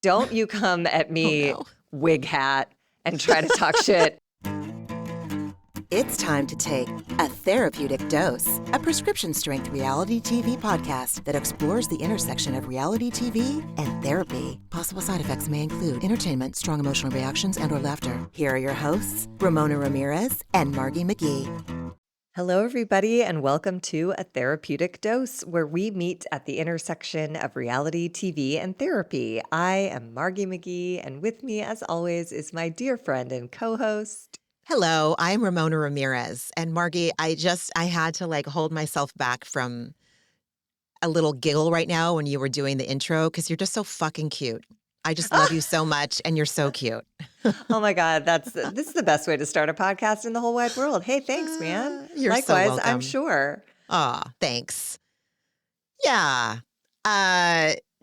Don't you come at Oh, me, no. wig hat, and try to talk shit. It's time to take a therapeutic dose, a prescription-strength reality TV podcast that explores the intersection of reality TV and therapy. Possible side effects may include entertainment, strong emotional reactions, and/or laughter. Here are your hosts, Ramona Ramirez and Margie McGee. Hello, everybody, and welcome to A Therapeutic Dose, where we meet at the intersection of reality TV and therapy. I am Margie McGee, and with me, as always, is my dear friend and co-host. Hello, I'm Ramona Ramirez. And Margie, I had to hold myself back from a little giggle right now when you were doing the intro because you're just so fucking cute. I just love you so much and you're so cute. Oh my God, this is the best way to start a podcast in the whole wide world. Hey, thanks, man. You're so Likewise, welcome. I'm sure. Aw, thanks. Yeah.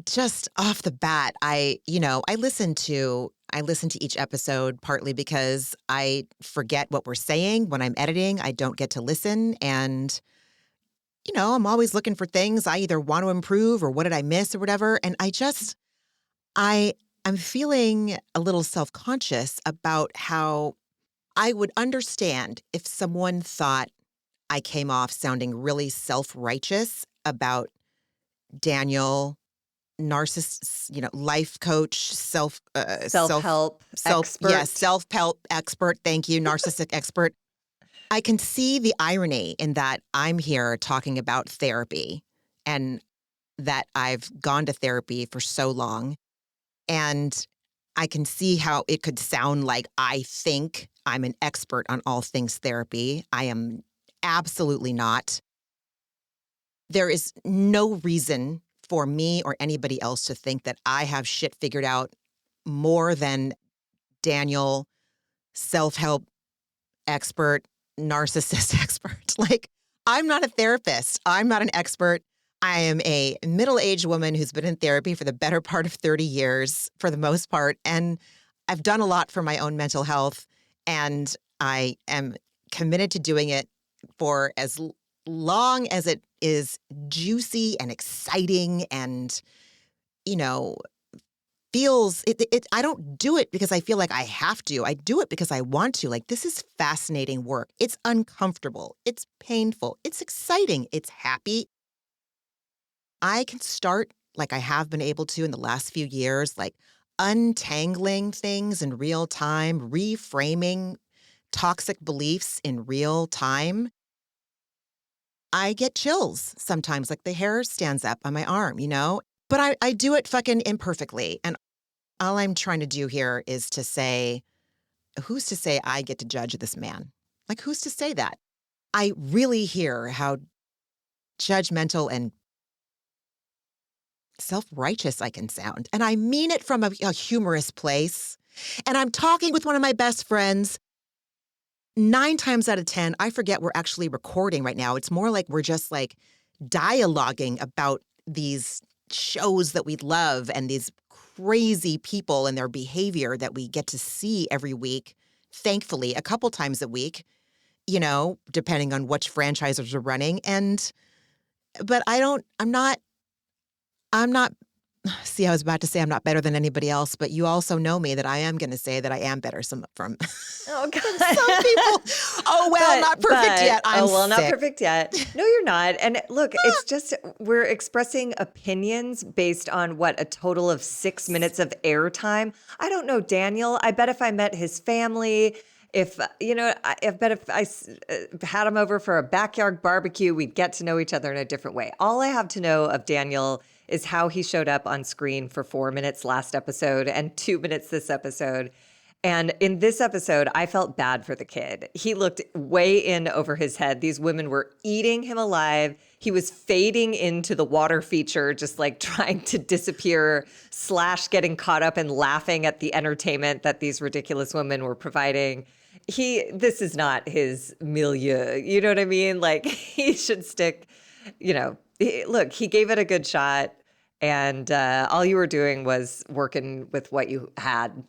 Just off the bat, I listen to each episode partly because I forget what we're saying when I'm editing. I don't get to listen. And, I'm always looking for things I either want to improve or what did I miss or whatever. And I'm feeling a little self-conscious about how I would understand if someone thought I came off sounding really self-righteous about Daniel, narcissist, life coach, Self-help expert. Yeah, self-help expert. Thank you, narcissistic expert. I can see the irony in that I'm here talking about therapy and that I've gone to therapy for so long. And I can see how it could sound like I think I'm an expert on all things therapy. I am absolutely not. There is no reason for me or anybody else to think that I have shit figured out more than Daniel, self-help expert, narcissist expert. I'm not a therapist. I'm not an expert. I am a middle-aged woman who's been in therapy for the better part of 30 years, for the most part. And I've done a lot for my own mental health. And I am committed to doing it for as long as it is juicy and exciting and, feels it. I don't do it because I feel like I have to. I do it because I want to. This is fascinating work. It's uncomfortable. It's painful. It's exciting. It's happy. I can start, like I have been able to in the last few years, untangling things in real time, reframing toxic beliefs in real time. I get chills sometimes, the hair stands up on my arm, But I do it fucking imperfectly. And all I'm trying to do here is to say, who's to say I get to judge this man? Who's to say that? I really hear how judgmental and self-righteous I can sound. And I mean it from a humorous place. And I'm talking with one of my best friends. 9 times out of 10, I forget we're actually recording right now. It's more like we're just dialoguing about these shows that we love and these crazy people and their behavior that we get to see every week, thankfully, a couple times a week, depending on which franchises are running. But I'm not, see, I was about to say I'm not better than anybody else, but you also know me that I am going to say that I am better from Oh, God. some people. Oh, well, not perfect yet. I'm sick. Not perfect yet. No, you're not. And look, it's just we're expressing opinions based on a total of 6 minutes of airtime. I don't know Daniel. I bet if I met his family, I bet if I had him over for a backyard barbecue, we'd get to know each other in a different way. All I have to know of Daniel is how he showed up on screen for 4 minutes last episode and 2 minutes this episode. And in this episode, I felt bad for the kid. He looked way in over his head. These women were eating him alive. He was fading into the water feature, just trying to disappear / getting caught up and laughing at the entertainment that these ridiculous women were providing. This is not his milieu. You know what I mean? He should stick, look, he gave it a good shot. And all you were doing was working with what you had,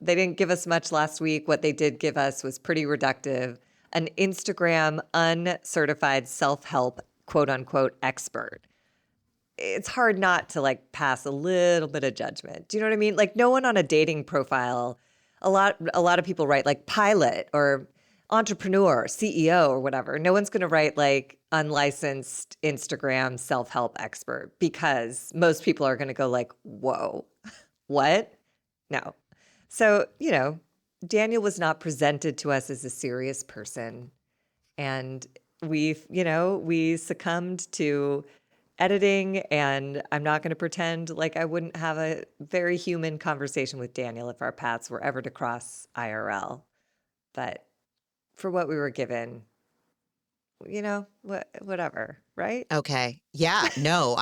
They didn't give us much last week. What they did give us was pretty reductive. An Instagram uncertified self-help, quote unquote, expert. it's hard not to like pass a little bit of judgment. Do you know what I mean? Like no one on a dating profile, a lot of people write like pilot or entrepreneur, CEO or whatever. No one's going to write like unlicensed Instagram self-help expert because most people are going to go like, "Whoa. What?" No. So, Daniel was not presented to us as a serious person. And we succumbed to editing. And I'm not going to pretend like I wouldn't have a very human conversation with Daniel if our paths were ever to cross IRL. But for what we were given, whatever, right? Okay. Yeah. No,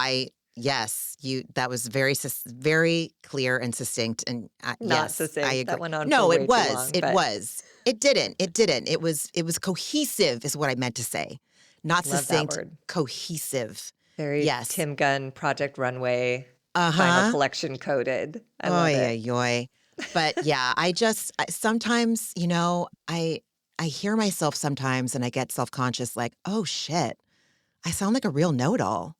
yes, that was very clear and succinct. And Not yes, I succinct. agree. That went on for No, it way too was. long, It but was. It didn't. It didn't. It was cohesive, is what I meant to say. Not love that succinct, word. cohesive. Very Yes. Tim Gunn, Project Runway, Uh final huh. collection coded. I love Oy, it. oy, oy. But yeah, sometimes, I hear myself sometimes and I get self conscious like, oh shit, I sound like a real know it all.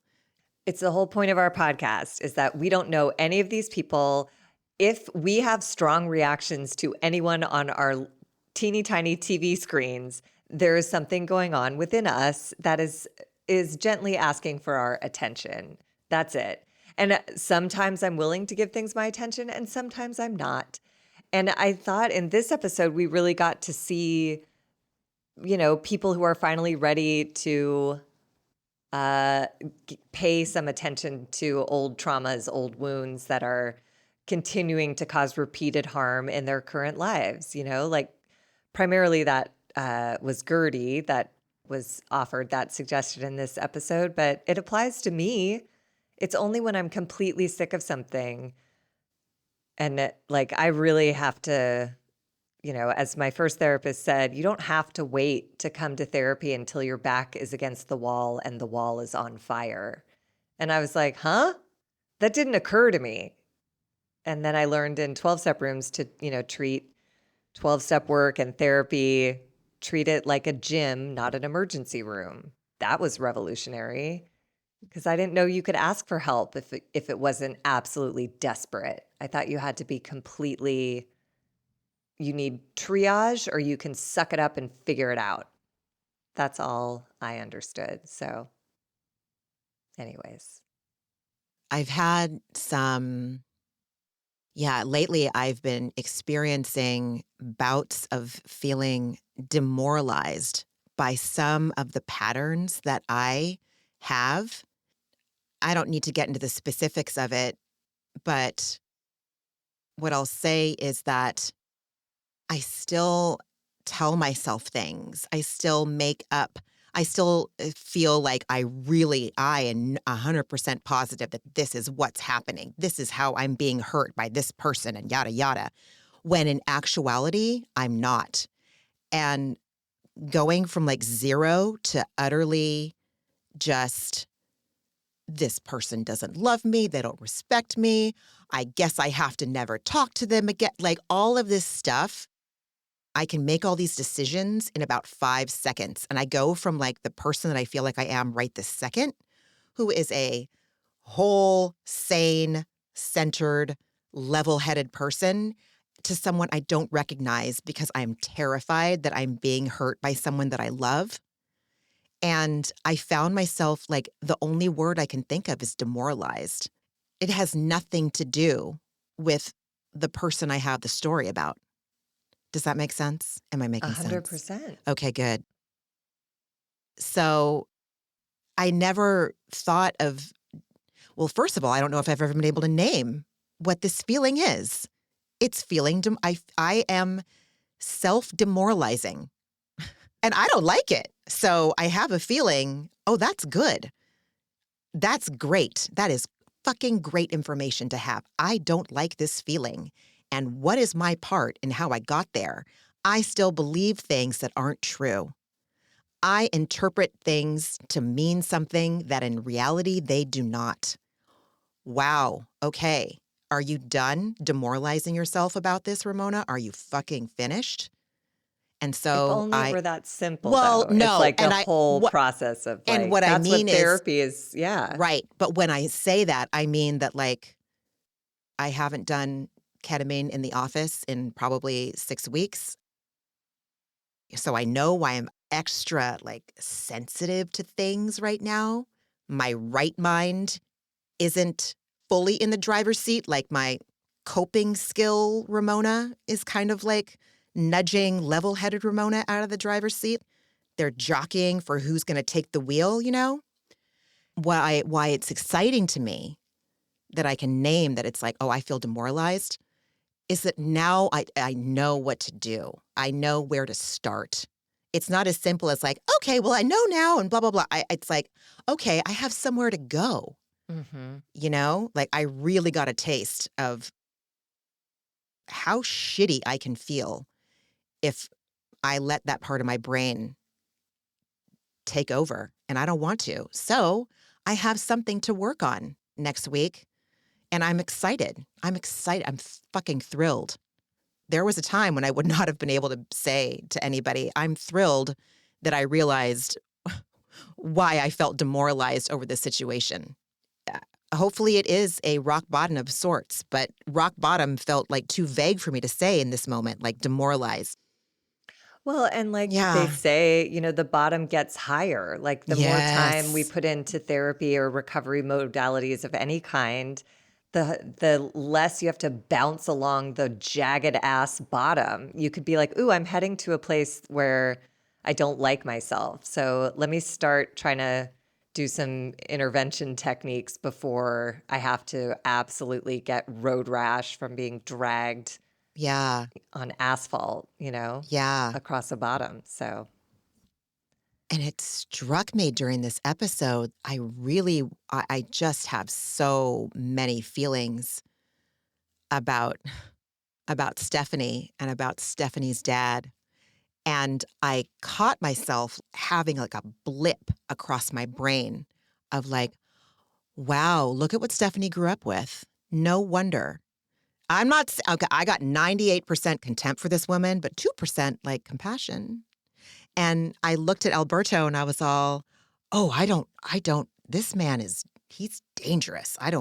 It's the whole point of our podcast is that we don't know any of these people. If we have strong reactions to anyone on our teeny tiny TV screens, there is something going on within us that is gently asking for our attention. That's it. And sometimes I'm willing to give things my attention and sometimes I'm not. And I thought in this episode we really got to see, people who are finally ready to pay some attention to old traumas, old wounds that are continuing to cause repeated harm in their current lives. Like primarily that was Gertie that was offered that suggestion in this episode, but it applies to me. It's only when I'm completely sick of something and like I really have to, as my first therapist said, you don't have to wait to come to therapy until your back is against the wall and the wall is on fire. And I was like, huh? That didn't occur to me. And then I learned in 12-step rooms to, treat 12-step work and therapy, treat it like a gym, not an emergency room. That was revolutionary because I didn't know you could ask for help if it wasn't absolutely desperate. I thought you had to be completely, you need triage or you can suck it up and figure it out. That's all I understood. So, anyways. I've had lately I've been experiencing bouts of feeling demoralized by some of the patterns that I have. I don't need to get into the specifics of it, but what I'll say is that I still tell myself things. I still feel like I am 100% positive that this is what's happening. This is how I'm being hurt by this person and yada, yada. When in actuality, I'm not. And going from like zero to utterly just, this person doesn't love me. They don't respect me. I guess I have to never talk to them again. Like all of this stuff, I can make all these decisions in about 5 seconds. And I go from like the person that I feel like I am right this second, who is a whole, sane, centered, level-headed person, to someone I don't recognize because I'm terrified that I'm being hurt by someone that I love. And I found myself like the only word I can think of is demoralized. It has nothing to do with the person I have the story about. Does that make sense? Am I making sense? 100%. Okay, good. So I never thought of, well, first of all, I don't know if I've ever been able to name what this feeling is. It's feeling, I am self-demoralizing and I don't like it. So I have a feeling, oh, that's good. That's great. That is fucking great information to have. I don't like this feeling. And what is my part in how I got there? I still believe things that aren't true. I interpret things to mean something that in reality they do not. Wow. Okay. Are you done demoralizing yourself about this, Ramona? Are you fucking finished? And If so only it were that simple, well, though. It's no. like the whole process of And like, what I that's what mean is, therapy is. Yeah. right. But when I say that, I mean that like I haven't done ketamine in the office in probably 6 weeks. So I know why I'm extra like sensitive to things right now. My right mind isn't fully in the driver's seat. Like my coping skill Ramona is kind of like nudging level-headed Ramona out of the driver's seat. They're jockeying for who's going to take the wheel, you know? Why it's exciting to me that I can name that it's like, oh, I feel demoralized, is that now I know what to do. I know where to start. It's not as simple as like, okay, well, I know now and blah, blah, blah. It's like, okay, I have somewhere to go, you know? Like I really got a taste of how shitty I can feel if I let that part of my brain take over, and I don't want to. So I have something to work on next week, and I'm excited. I'm excited. I'm fucking thrilled. There was a time when I would not have been able to say to anybody, I'm thrilled that I realized why I felt demoralized over this situation. Hopefully it is a rock bottom of sorts, but rock bottom felt like too vague for me to say in this moment, like demoralized. Well, and like they Yeah. say, the bottom gets higher. Like the more time we Yes. put into therapy or recovery modalities of any kind, the less you have to bounce along the jagged ass bottom. You could be like, ooh, I'm heading to a place where I don't like myself. So let me start trying to do some intervention techniques before I have to absolutely get road rash from being dragged Yeah. on asphalt, Yeah. across the bottom. So, And it struck me during this episode, I just have so many feelings about Stephanie and about Stephanie's dad. And I caught myself having like a blip across my brain of like, wow, look at what Stephanie grew up with. No wonder. Okay, I got 98% contempt for this woman, but 2% like compassion. And I looked at Alberto and I was all, oh, this man he's dangerous. I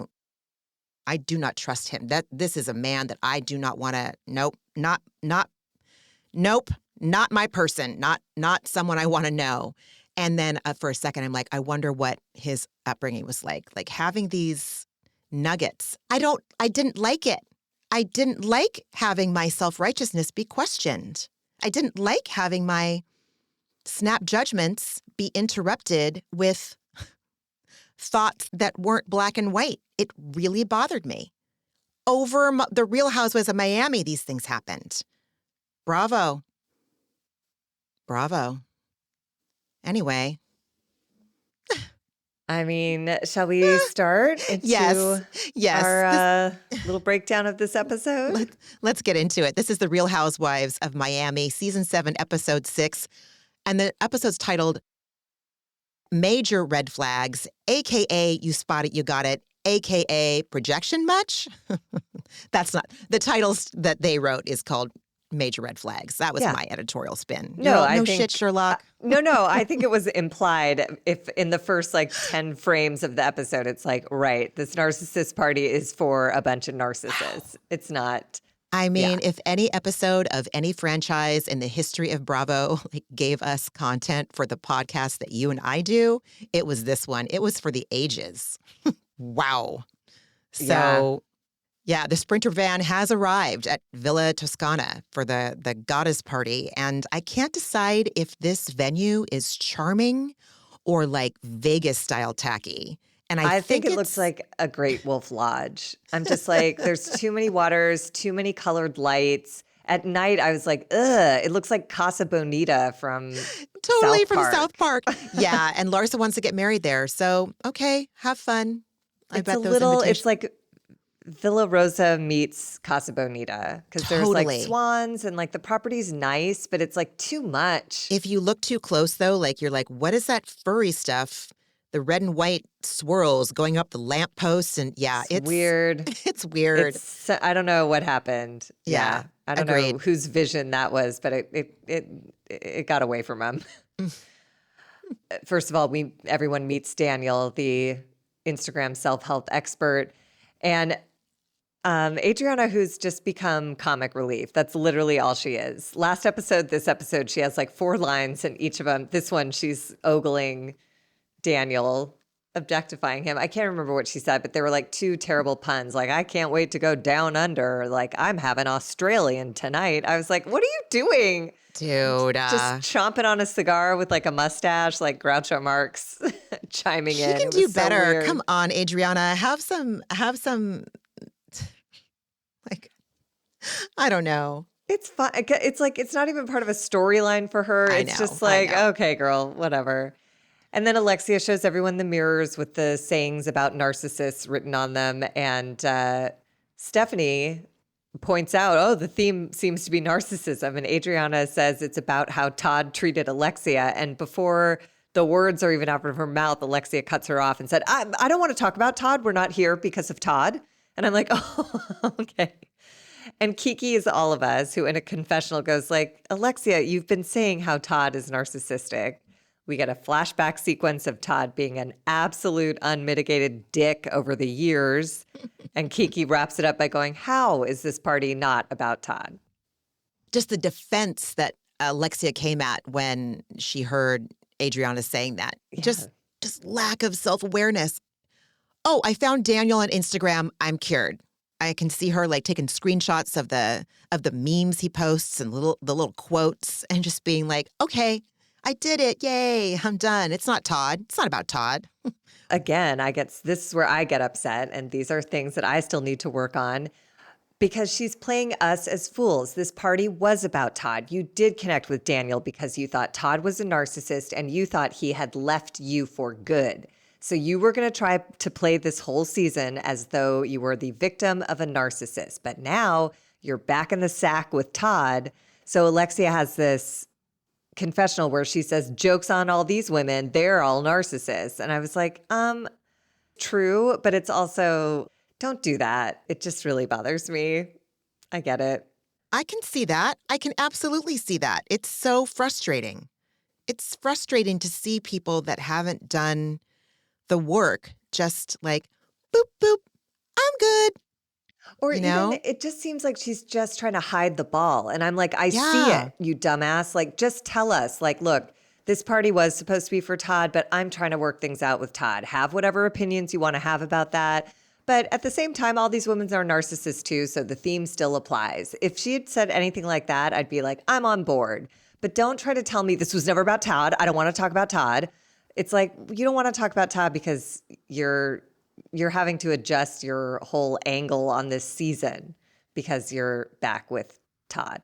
do not trust him. This is a man that I do not want to, nope, nope, not my person, not someone I want to know. And then for a second, I'm like, I wonder what his upbringing was like having these nuggets. I didn't like it. I didn't like having my self-righteousness be questioned. I didn't like having my snap judgments be interrupted with thoughts that weren't black and white. It really bothered me. Over the Real Housewives of Miami, these things happened. Bravo. Bravo. Anyway. I mean, shall we start into Yes. our little breakdown of this episode? Let's get into it. This is The Real Housewives of Miami, Season 7, Episode 6. And the episode's titled Major Red Flags, a.k.a. You Spot It, You Got It, a.k.a. Projection Much? That's not. The titles that they wrote is called Major Red Flags. That was my editorial spin. No shit, Sherlock. No, I think it was implied if in the first 10 frames of the episode, it's like, right, this narcissist party is for a bunch of narcissists. It's not. I mean, if any episode of any franchise in the history of Bravo gave us content for the podcast that you and I do, it was this one. It was for the ages. Wow. So, yeah, the Sprinter van has arrived at Villa Toscana for the goddess party. And I can't decide if this venue is charming or like Vegas-style tacky. And I think it looks like a Great Wolf Lodge. I'm just like, there's too many waters, too many colored lights. At night, I was like, ugh, it looks like Casa Bonita from totally South from Park. South Park. Yeah, and Larsa wants to get married there. So, okay, have fun. It's like Villa Rosa meets Casa Bonita because there's like swans and like the property's nice, but it's like too much. If you look too close though, like you're like, what is that furry stuff the red and white swirls going up the lampposts. And yeah, It's weird. It's weird. I don't know what happened. Yeah, I don't know agreed. whose vision that was, but it got away from him. First of all, everyone meets Daniel, the Instagram self-help expert, and Adriana, who's just become comic relief. That's literally all she is. Last episode, this episode, she has like 4 lines, and each of them, this one, she's ogling Daniel, objectifying him. I can't remember what she said, but there were like 2 terrible puns. Like, I can't wait to go down under. Like, I'm having Australian tonight. I was like, what are you doing? Dude. Just chomping on a cigar with like a mustache, like Groucho Marx chiming She in. can It do was so better. weird. Come on, Adriana. Have some, like, I don't know. It's fun. It's like, it's not even part of a storyline for her. I It's know, just I like, know. okay, girl, whatever. And then Alexia shows everyone the mirrors with the sayings about narcissists written on them. And Stephanie points out, oh, the theme seems to be narcissism. And Adriana says it's about how Todd treated Alexia. And before the words are even out of her mouth, Alexia cuts her off and said, I don't want to talk about Todd. We're not here because of Todd. And I'm like, oh, okay. And Kiki is all of us who in a confessional goes like, Alexia, you've been saying how Todd is narcissistic. We get a flashback sequence of Todd being an absolute unmitigated dick over the years. And Kiki wraps it up by going, how is this party not about Todd? Just the defense that Alexia came at when she heard Adriana saying that. Yeah. Just lack of self-awareness. Oh, I found Daniel on Instagram. I'm cured. I can see her like taking screenshots of the memes he posts and the little quotes and just being like, okay, I did it. Yay, I'm done. It's not Todd. It's not about Todd. Again, this is where I get upset. And these are things that I still need to work on because she's playing us as fools. This party was about Todd. You did connect with Daniel because you thought Todd was a narcissist and you thought he had left you for good. So you were going to try to play this whole season as though you were the victim of a narcissist. But now you're back in the sack with Todd. So Alexia has this confessional where she says, jokes on all these women, they're all narcissists. And I was like, true, but it's also, don't do that. It just really bothers me. I get it. I can see that. I can absolutely see that. It's so frustrating. It's frustrating to see people that haven't done the work just like, boop, boop, I'm good. Or You know? even it just seems like she's just trying to hide the ball. And I'm like, I see Yeah. it, you dumbass. Like, just tell us, like, look, this party was supposed to be for Todd, but I'm trying to work things out with Todd. Have whatever opinions you want to have about that. But at the same time, all these women are narcissists too, so the theme still applies. If she had said anything like that, I'd be like, I'm on board. But don't try to tell me this was never about Todd. I don't want to talk about Todd. It's like, you don't want to talk about Todd because you're having to adjust your whole angle on this season because you're back with Todd,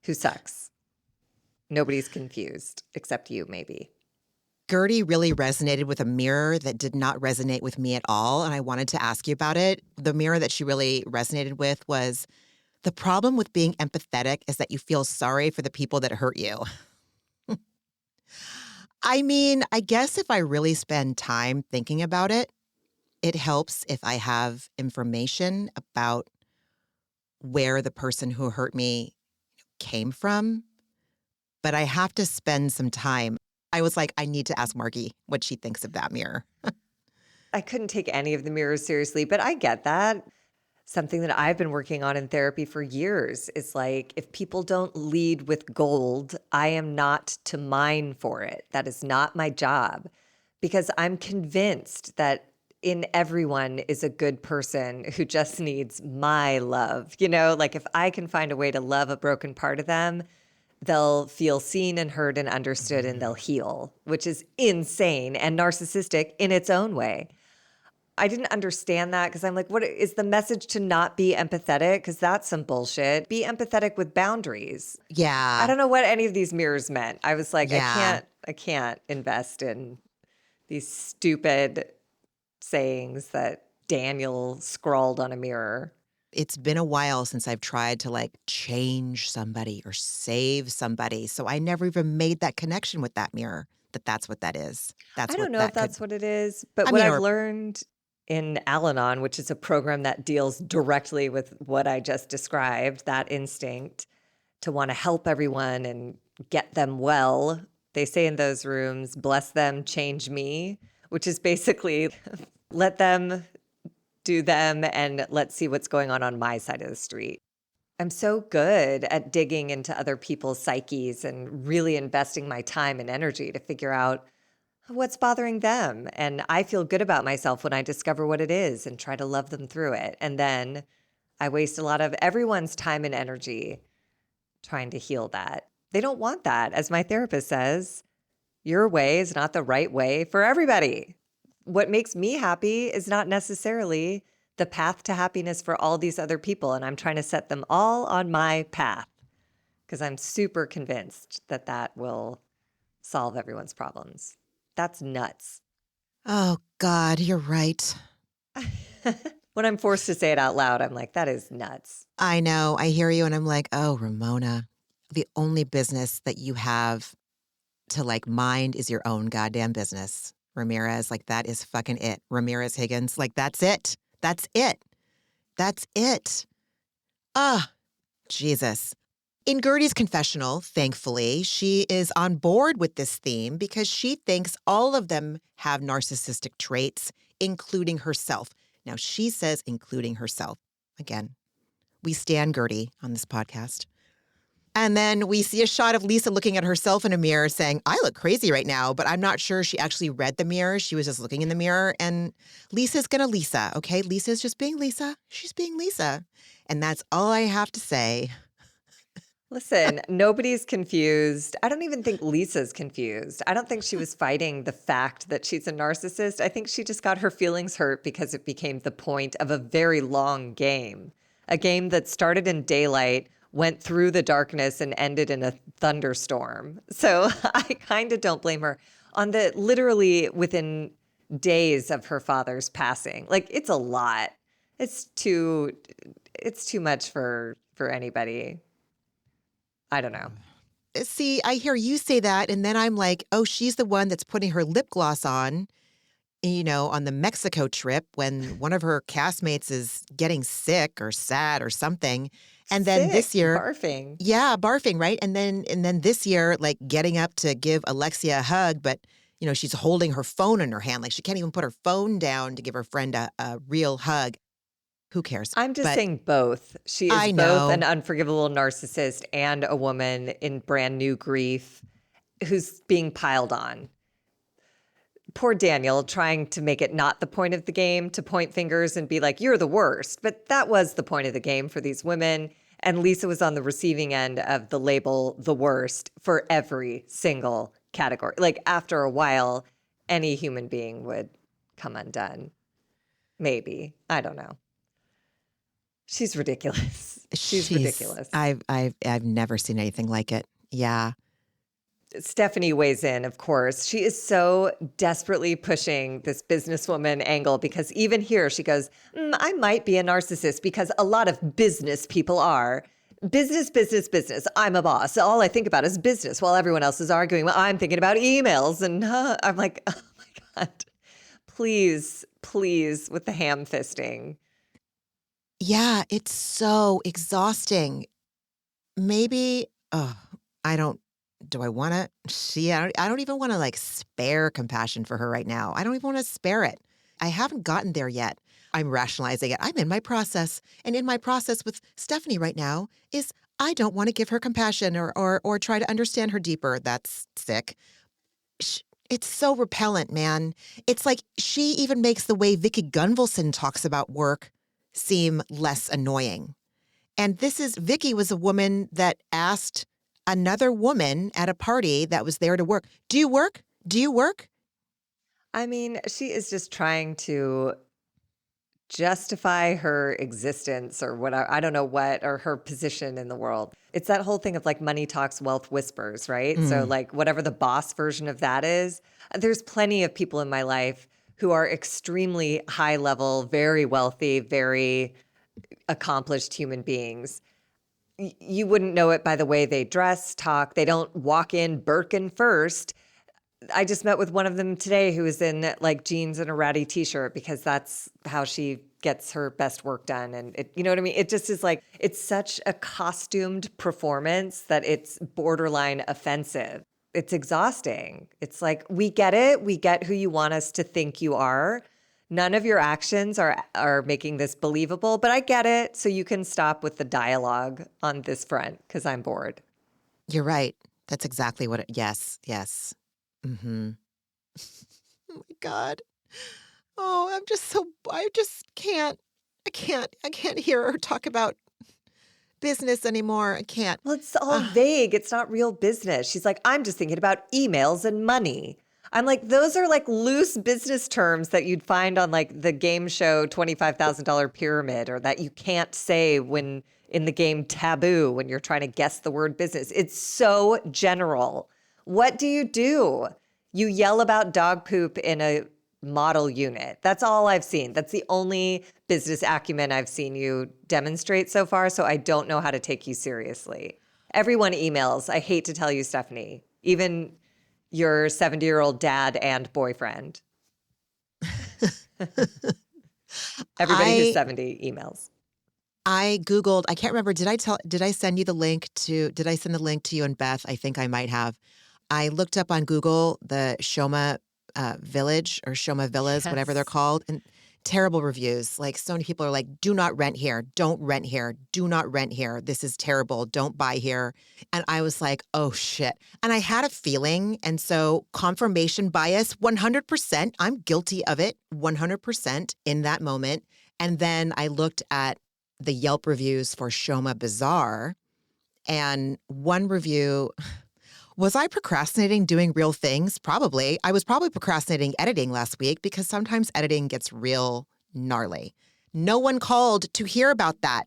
who sucks. Nobody's confused except you, maybe. Gertie really resonated with a mirror that did not resonate with me at all, and I wanted to ask you about it. The mirror that she really resonated with was, the problem with being empathetic is that you feel sorry for the people that hurt you. I mean, I guess if I really spend time thinking about it, it helps if I have information about where the person who hurt me came from. But I have to spend some time. I was like, I need to ask Margie what she thinks of that mirror. I couldn't take any of the mirrors seriously, but I get that. Something that I've been working on in therapy for years is like, if people don't lead with gold, I am not to mine for it. That is not my job, because I'm convinced that in everyone is a good person who just needs my love. You know, like if I can find a way to love a broken part of them, they'll feel seen and heard and understood and they'll heal, which is insane and narcissistic in its own way. I didn't understand that because I'm like, what is the message to not be empathetic? Because that's some bullshit. Be empathetic with boundaries. Yeah. I don't know what any of these mirrors meant. I was like, Yeah. I can't invest in these stupid sayings that Daniel scrawled on a mirror. It's been a while since I've tried to like change somebody or save somebody. So I never even made that connection with that mirror. that that's what that is. I That's what don't know if that could. that's what it is, but I what mean, I've or learned in Al-Anon, which is a program that deals directly with what I just described, that instinct to want to help everyone and get them well. They say in those rooms, bless them, change me, which is basically let them do them and let's see what's going on my side of the street. I'm so good at digging into other people's psyches and really investing my time and energy to figure out what's bothering them. And I feel good about myself when I discover what it is and try to love them through it. And then I waste a lot of everyone's time and energy trying to heal that. They don't want that. As my therapist says, your way is not the right way for everybody. What makes me happy is not necessarily the path to happiness for all these other people. And I'm trying to set them all on my path because I'm super convinced that that will solve everyone's problems. That's nuts. oh God, you're right. When I'm forced to say it out loud, I'm like, that is nuts. I know. I hear you, and I'm like, oh, Ramona, the only business that you have to like mind is your own goddamn business. Ramirez, like that is fucking it. Ramirez Higgins, like that's it. That's it. That's it. Ah, Jesus. In Gertie's confessional, thankfully, she is on board with this theme because she thinks all of them have narcissistic traits, including herself. Now, she says including herself. Again, we stand Gertie on this podcast. And then we see a shot of Lisa looking at herself in a mirror saying, I look crazy right now, but I'm not sure she actually read the mirror. She was just looking in the mirror. And Lisa's going to Lisa, okay? Lisa's just being Lisa. She's being Lisa. And that's all I have to say. Listen, nobody's confused. I don't even think Lisa's confused. I don't think she was fighting the fact that she's a narcissist. I think she just got her feelings hurt because it became the point of a very long game, a game that started in daylight, went through the darkness, and ended in a thunderstorm. So I kind of don't blame her on the literally within days of her father's passing. Like it's a lot. It's too much for anybody. I don't know. See, I hear you say that, and then I'm like, oh, she's the one that's putting her lip gloss on, on the Mexico trip when one of her castmates is getting sick or sad or something. And then this Sick, year, barfing. yeah, barfing, right? And then this year, like getting up to give Alexia a hug, but she's holding her phone in her hand, like she can't even put her phone down to give her friend a real hug. Who cares? I'm just But saying both. She is I both an know. unforgivable narcissist and a woman in brand new grief who's being piled on. Poor Daniel trying to make it not the point of the game to point fingers and be like, you're the worst. But that was the point of the game for these women. And Lisa was on the receiving end of the label the worst for every single category. Like after a while, any human being would come undone. Maybe. I don't know. She's ridiculous. She's ridiculous. I've never seen anything like it. Yeah. Stephanie weighs in, of course. She is so desperately pushing this businesswoman angle because even here she goes, I might be a narcissist because a lot of business people are. Business, business, business. I'm a boss. All I think about is business while everyone else is arguing. Well, I'm thinking about emails. And I'm like, oh my God, please, please, with the ham fisting. Yeah, it's so exhausting. Maybe, I don't, do I want to? I don't even want to like spare compassion for her right now. I don't even want to spare it. I haven't gotten there yet. I'm rationalizing it. I'm in my process. And in my process with Stephanie right now is I don't want to give her compassion or try to understand her deeper. That's sick. It's so repellent, man. It's like she even makes the way Vicki Gunvalson talks about work seem less annoying. And Vicki was a woman that asked another woman at a party that was there to work, do you work? Do you work? I mean, she is just trying to justify her existence or what I don't know what, or her position in the world. It's that whole thing of like money talks, wealth whispers, right? So like whatever the boss version of that is, there's plenty of people in my life who are extremely high level, very wealthy, very accomplished human beings. You wouldn't know it by the way they dress, talk. They don't walk in Birkin first. I just met with one of them today who was in like jeans and a ratty t-shirt because that's how she gets her best work done. And it, you know what I mean? It just is like, it's such a costumed performance that it's borderline offensive. It's exhausting. It's like, we get it. We get who you want us to think you are. None of your actions are making this believable, but I get it. So you can stop with the dialogue on this front because I'm bored. You're right. That's exactly what yes, yes. Mm-hmm. Oh my God. Oh, I just I can't hear her talk about business anymore. I can't. Well, it's all Uh, vague. It's not real business. She's like, I'm just thinking about emails and money. I'm like, those are like loose business terms that you'd find on like the game show $25,000 Pyramid, or that you can't say when in the game Taboo when you're trying to guess the word business. It's so general. What do? You yell about dog poop in a model unit. That's all I've seen. That's the only business acumen I've seen you demonstrate so far. So I don't know how to take you seriously. Everyone emails. I hate to tell you, Stephanie, even your 70-year-old dad and boyfriend. Everybody who's I 70 emails. I Googled, I can't remember, did I send you the link to, did I send the link to you and Beth? I think I might have. I looked up on Google the Shoma Village or Shoma Villas, whatever they're Yes. called, and terrible reviews. Like so many people are like, do not rent here. Don't rent here. Do not rent here. This is terrible. Don't buy here. And I was like, oh shit. And I had a feeling. And so confirmation bias, 100%. I'm guilty of it 100% in that moment. And then I looked at the Yelp reviews for Shoma Bazaar, and one review, was I procrastinating doing real things? Probably. I was probably procrastinating editing last week because sometimes editing gets real gnarly. No one called to hear about that.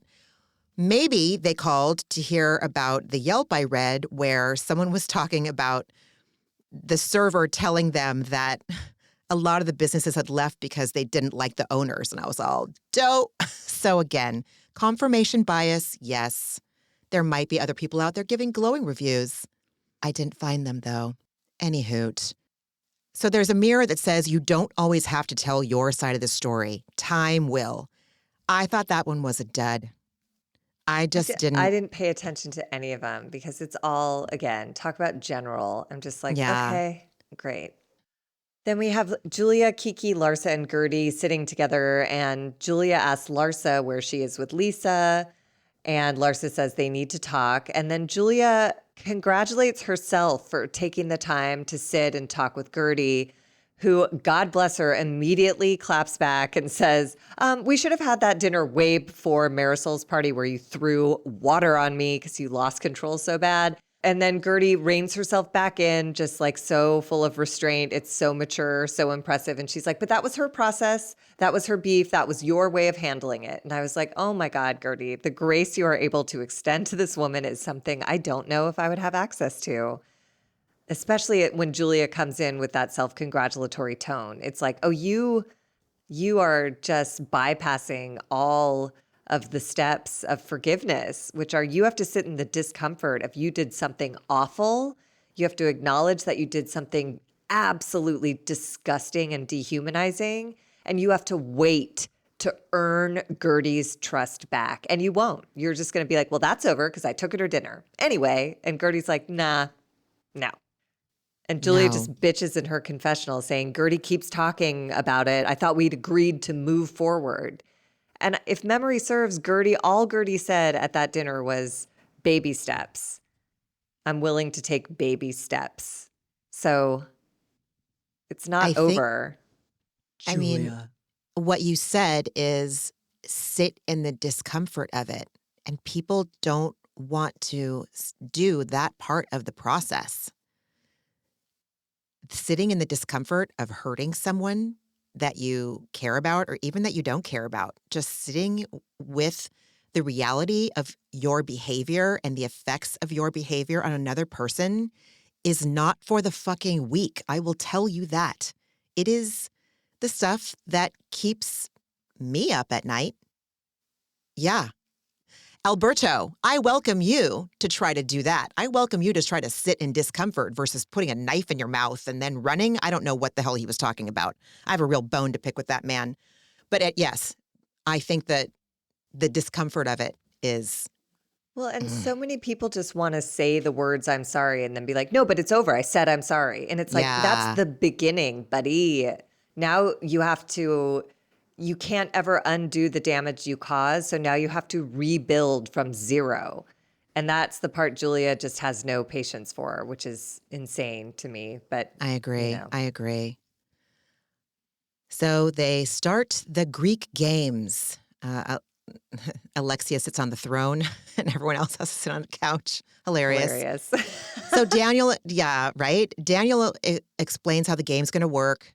Maybe they called to hear about the Yelp I read where someone was talking about the server telling them that a lot of the businesses had left because they didn't like the owners. And I was all, dope. So again, confirmation bias, yes. There might be other people out there giving glowing reviews. I didn't find them, though. Any hoot. So there's a mirror that says you don't always have to tell your side of the story. Time will. I thought that one was a dud. I just I didn't. didn't pay attention to any of them because it's all, again, talk about general. I'm just like, Yeah. okay, great. Then we have Julia, Kiki, Larsa, and Gertie sitting together, and Julia asks Larsa where she is with Lisa, and Larsa says they need to talk. And then Julia congratulates herself for taking the time to sit and talk with Gertie, who, God bless her, immediately claps back and says, we should have had that dinner way before Marisol's party where you threw water on me because you lost control so bad. And then Gertie reins herself back in, just like so full of restraint. It's so mature, so impressive. And she's like, but that was her process. That was her beef. That was your way of handling it. And I was like, oh my God, Gertie, the grace you are able to extend to this woman is something I don't know if I would have access to. Especially when Julia comes in with that self-congratulatory tone. It's like, oh, you are just bypassing all of the steps of forgiveness, which are you have to sit in the discomfort of you did something awful. You have to acknowledge that you did something absolutely disgusting and dehumanizing, and you have to wait to earn Gertie's trust back. And you won't. You're just going to be like, well, that's over because I took her to dinner. Anyway, and Gertie's like, nah, no. And Julia No. just bitches in her confessional saying, Gertie keeps talking about it. I thought we'd agreed to move forward. And if memory serves, all Gertie said at that dinner was baby steps. I'm willing to take baby steps. So it's not I think, over. I mean, Julia. what you said is sit in the discomfort of it. And people don't want to do that part of the process. Sitting in the discomfort of hurting someone that you care about or even that you don't care about, just sitting with the reality of your behavior and the effects of your behavior on another person is not for the fucking weak. I will tell you that. It is the stuff that keeps me up at night. Yeah. Alberto, I welcome you to try to do that. I welcome you to try to sit in discomfort versus putting a knife in your mouth and then running. I don't know what the hell he was talking about. I have a real bone to pick with that man. But yes, I think that the discomfort of it is, Well, and so many people just want to say the words "I'm sorry" and then be like, "No, but it's over. I said I'm sorry." And it's like, that's yeah, the beginning, buddy. Now you can't ever undo the damage you caused. So now you have to rebuild from zero. And that's the part Julia just has no patience for, which is insane to me. But, I you agree. know, I agree. So they start the Greek games. Alexia sits on the throne and everyone else has to sit on the couch. Hilarious. hilarious. So Daniel, yeah, right? Daniel explains how the game's going to work,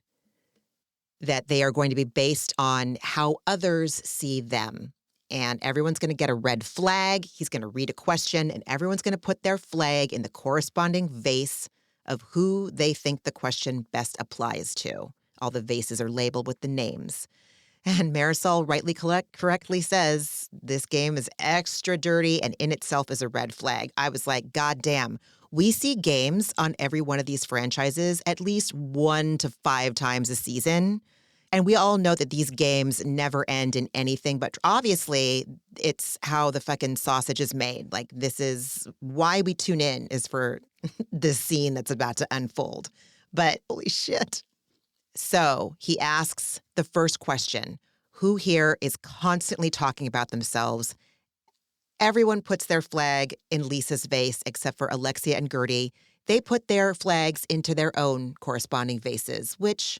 that they are going to be based on how others see them. And everyone's going to get a red flag. He's going to read a question, and everyone's going to put their flag in the corresponding vase of who they think the question best applies to. All the vases are labeled with the names. And Marisol rightly correctly says this game is extra dirty and in itself is a red flag. I was like, God damn. We see games on every one of these franchises at least 1 to 5 times a season. And we all know that these games never end in anything, but obviously it's how the fucking sausage is made. Like, this is why we tune in, is for this scene that's about to unfold. But holy shit. So he asks the first question: who here is constantly talking about themselves? Everyone puts their flag in Lisa's vase except for Alexia and Gertie. They put their flags into their own corresponding vases, which,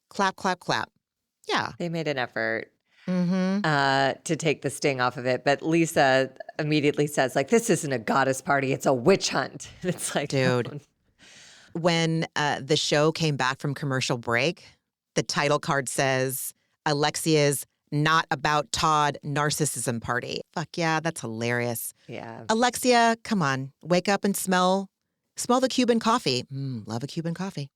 clap, clap, clap. Yeah. They made an effort Mm-hmm. to take the sting off of it. But Lisa immediately says, like, this isn't a goddess party. It's a witch hunt. It's like, Dude. When the show came back from commercial break, the title card says, Alexia's Not About Todd Narcissism Party. Fuck yeah, that's hilarious. yeah. Alexia, come on, wake up and smell the Cuban coffee. Love a Cuban coffee.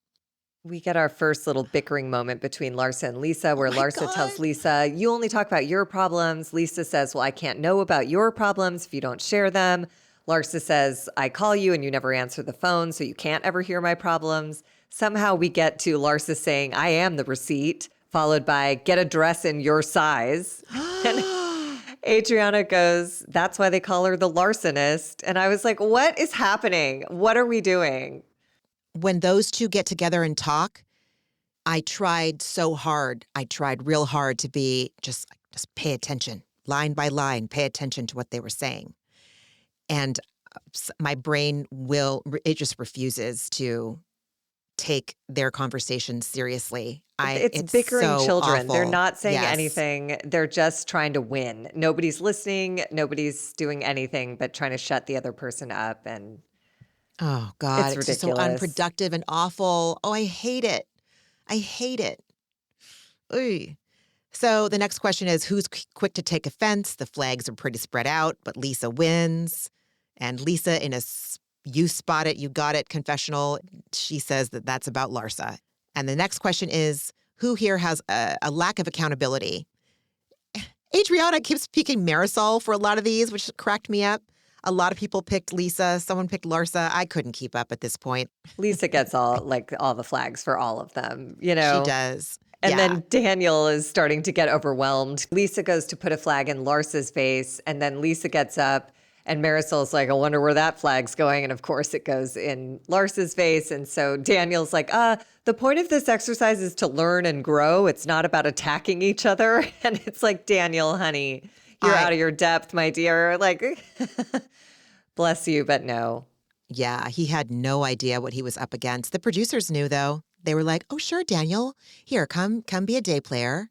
We get our first little bickering moment between Larsa and Lisa, where my Larsa tells God. Lisa, you only talk about your problems. Lisa says, well, I can't know about your problems if you don't share them. Larsa says, I call you and you never answer the phone, so you can't ever hear my problems. Somehow we get to Larsa saying, I am the receipt, followed by, get a dress in your size. And Adriana goes, that's why they call her the larcenist. And I was like, what is happening? What are we doing? When those two get together and talk, I tried so hard. I tried real hard to be just pay attention, line by line, pay attention to what they were saying. And my brain it just refuses to take their conversation seriously. It's It's bickering so children. They're awful. not saying Yes. anything. They're just trying to win. Nobody's listening. Nobody's doing anything but trying to shut the other person up. And Oh, God. it's It's just so ridiculous. unproductive and awful. Oh, I hate it. I hate it. Oy. So the next question is, who's quick to take offense? The flags are pretty spread out, but Lisa wins. And Lisa, in a you spot it, you got it confessional, she says that that's about Larsa. And the next question is, who here has a lack of accountability? Adriana keeps picking Marisol for a lot of these, which cracked me up. A lot of people picked Lisa. Someone picked Larsa. I couldn't keep up at this point. Lisa gets all the flags for all of them, you She know? does. And Yeah. then Daniel is starting to get overwhelmed. Lisa goes to put a flag in Larsa's face, and then Lisa gets up, and Marisol's like, I wonder where that flag's going. And of course, it goes in Larsa's face. And so Daniel's like, the point of this exercise is to learn and grow. It's not about attacking each other. And it's like, Daniel, honey, you're out of your depth, my dear. Like, bless you, but no. Yeah, he had no idea what he was up against. The producers knew, though. They were like, "Oh, sure, Daniel. Here, come be a day player."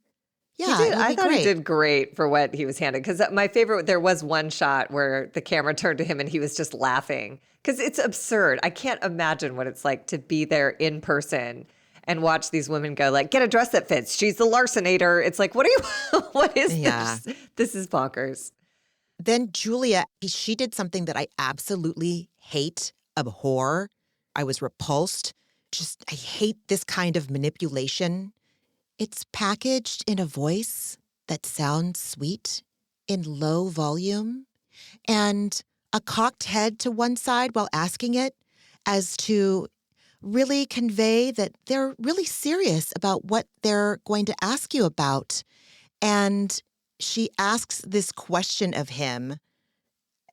Yeah, He did. it'll I be thought great. he did great for what he was handed. Because my favorite, there was one shot where the camera turned to him and he was just laughing. Because it's absurd. I can't imagine what it's like to be there in person and watch these women go like, get a dress that fits. She's the larcenator. It's like, what are you, what is Yeah. this? This is bonkers. Then Julia, she did something that I absolutely hate, abhor. I was repulsed. I hate this kind of manipulation. It's packaged in a voice that sounds sweet in low volume. and a cocked head to one side while asking it, as to really convey that they're really serious about what they're going to ask you about. And she asks this question of him,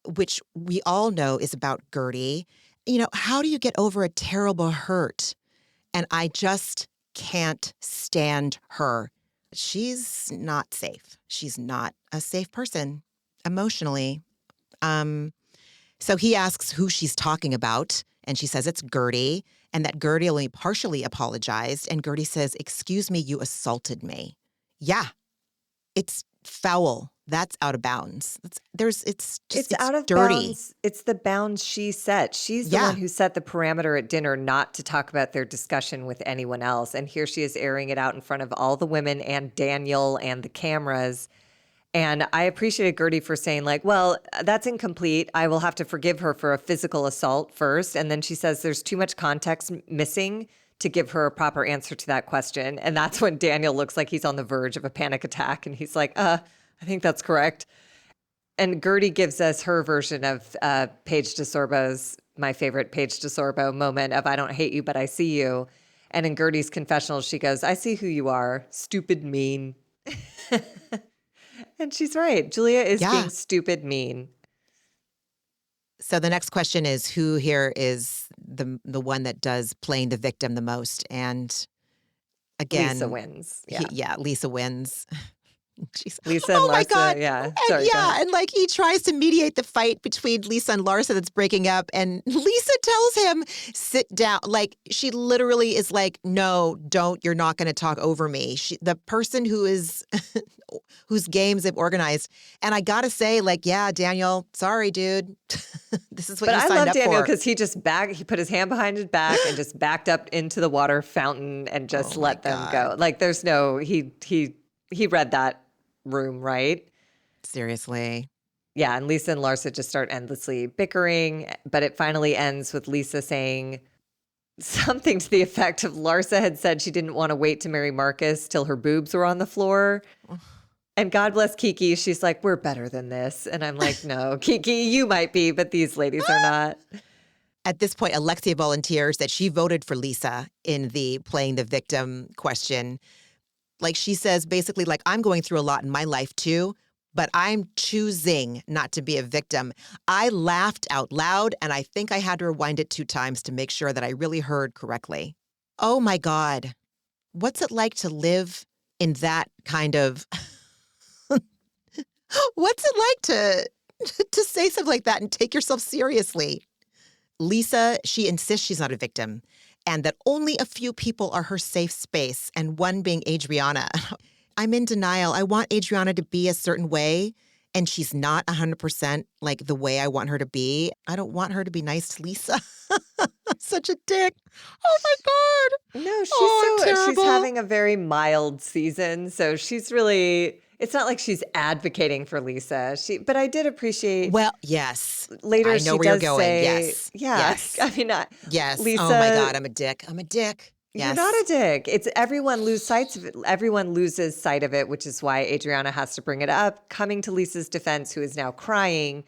which we all know is about Gertie. How do you get over a terrible hurt? And I just can't stand her. She's not safe. She's not a safe person emotionally. So he asks who she's talking about, and she says it's Gertie, and that Gertie only partially apologized. And Gertie says, "Excuse me, you assaulted me." Yeah, it's foul. That's out of bounds. It's Out of dirty. bounds. It's the bounds she set. She's the Yeah. one who set the parameter at dinner not to talk about their discussion with anyone else. And here she is airing it out in front of all the women and Daniel and the cameras. And I appreciated Gertie for saying, like, well, that's incomplete. I will have to forgive her for a physical assault first. And then she says there's too much context missing to give her a proper answer to that question. And that's when Daniel looks like he's on the verge of a panic attack. And he's like, I think that's correct. And Gertie gives us her version of Paige DeSorbo's, my favorite Paige DeSorbo moment of "I don't hate you, but I see you." And in Gertie's confessional, she goes, "I see who you are, stupid mean." And she's right. Julia is being stupid mean. So the next question is, who here is the one that does playing the victim the most? And again, Lisa wins. Lisa wins. She's, Lisa and Larsa, my God. yeah. And Sorry, go ahead. and like he tries to mediate the fight between Lisa and Larsa that's breaking up, and Lisa tells him, "Sit down." Like she literally is like, "No, don't. You're not going to talk over me." The person who is whose games they've organized, and I gotta say, like, yeah, Daniel, sorry, dude, this is what you signed up for. But I love Daniel because he put his hand behind his back and just backed up into the water fountain and just let them go. Like there's no he read that room, right? Seriously. Yeah, and Lisa and Larsa just start endlessly bickering, but it finally ends with Lisa saying something to the effect of Larsa had said she didn't want to wait to marry Marcus till her boobs were on the floor. And God bless Kiki, she's like, "We're better than this." And I'm like, "No, Kiki, you might be, but these ladies are not." At this point, Alexia volunteers that she voted for Lisa in the playing the victim question. Like she says, basically, like, I'm going through a lot in my life too, but I'm choosing not to be a victim. I laughed out loud, and I think I had to rewind it 2 times to make sure that I really heard correctly. Oh my God. What's it like to live in that kind of... What's it like to say something like that and take yourself seriously? Lisa, she insists she's not a victim and that only a few people are her safe space, and one being Adriana. I'm in denial. I want Adriana to be a certain way, and she's not 100% like the way I want her to be. I don't want her to be nice to Lisa. Such a dick. Oh my God. No, I'm she's terrible. having a very mild season. So she's really, it's not like she's advocating for Lisa. But I did appreciate. Well, yes. Later, I know she where you're does going. say, Yes. yeah. Yes. I mean, Yes. Lisa. Oh my God, I'm a dick. I'm a dick. Yes. You're not a dick. It's everyone loses sight of it. Everyone loses sight of it, which is why Adriana has to bring it up, coming to Lisa's defense, who is now crying,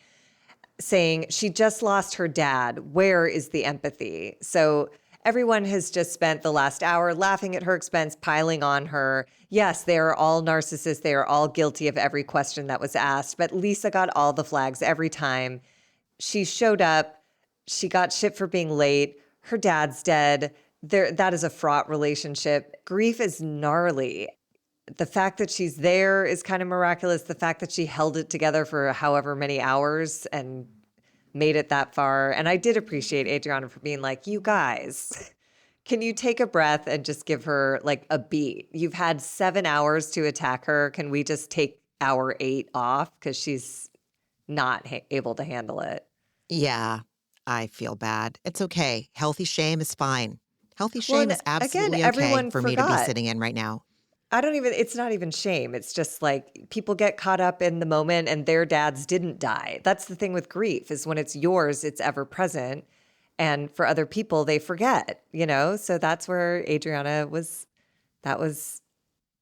saying she just lost her dad. Where is the empathy? So everyone has just spent the last hour laughing at her expense, piling on her. Yes, they are all narcissists. They are all guilty of every question that was asked. But Lisa got all the flags every time. She showed up. She got shit for being late. Her dad's dead. That is a fraught relationship. Grief is gnarly. The fact that she's there is kind of miraculous. The fact that she held it together for however many hours and made it that far. And I did appreciate Adriana for being like, "You guys, can you take a breath and just give her like a beat? You've had 7 hours to attack her. Can we just take hour 8 off? Because she's not able to handle it." Yeah, I feel bad. It's okay. Healthy shame is fine. Healthy shame is absolutely okay everyone for me to be forgot. sitting in right now. It's not even shame. It's just like people get caught up in the moment and their dads didn't die. That's the thing with grief, is when it's yours, it's ever present. And for other people, they forget, So that's where Adriana that was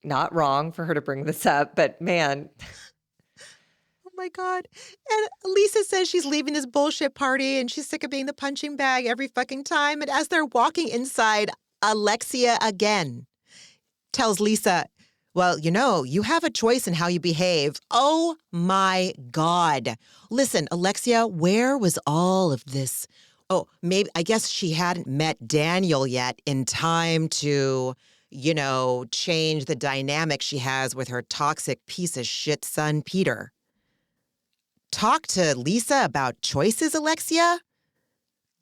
not wrong for her to bring this up. But man, my God. And Lisa says she's leaving this bullshit party and she's sick of being the punching bag every fucking time. And as they're walking inside, Alexia again tells Lisa, well, you have a choice in how you behave. Oh my God. Listen, Alexia, where was all of this? Oh, maybe, I guess she hadn't met Daniel yet in time to, change the dynamic she has with her toxic piece of shit son, Peter. Talk to Lisa about choices, Alexia?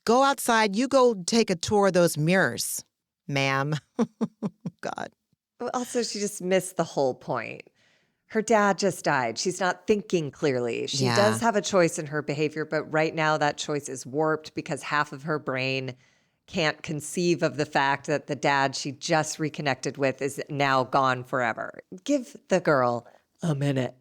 Go outside. You go take a tour of those mirrors, ma'am. God. Well, also, she just missed the whole point. Her dad just died. She's not thinking clearly. She Yeah. does have a choice in her behavior, but right now that choice is warped because half of her brain can't conceive of the fact that the dad she just reconnected with is now gone forever. Give the girl a minute.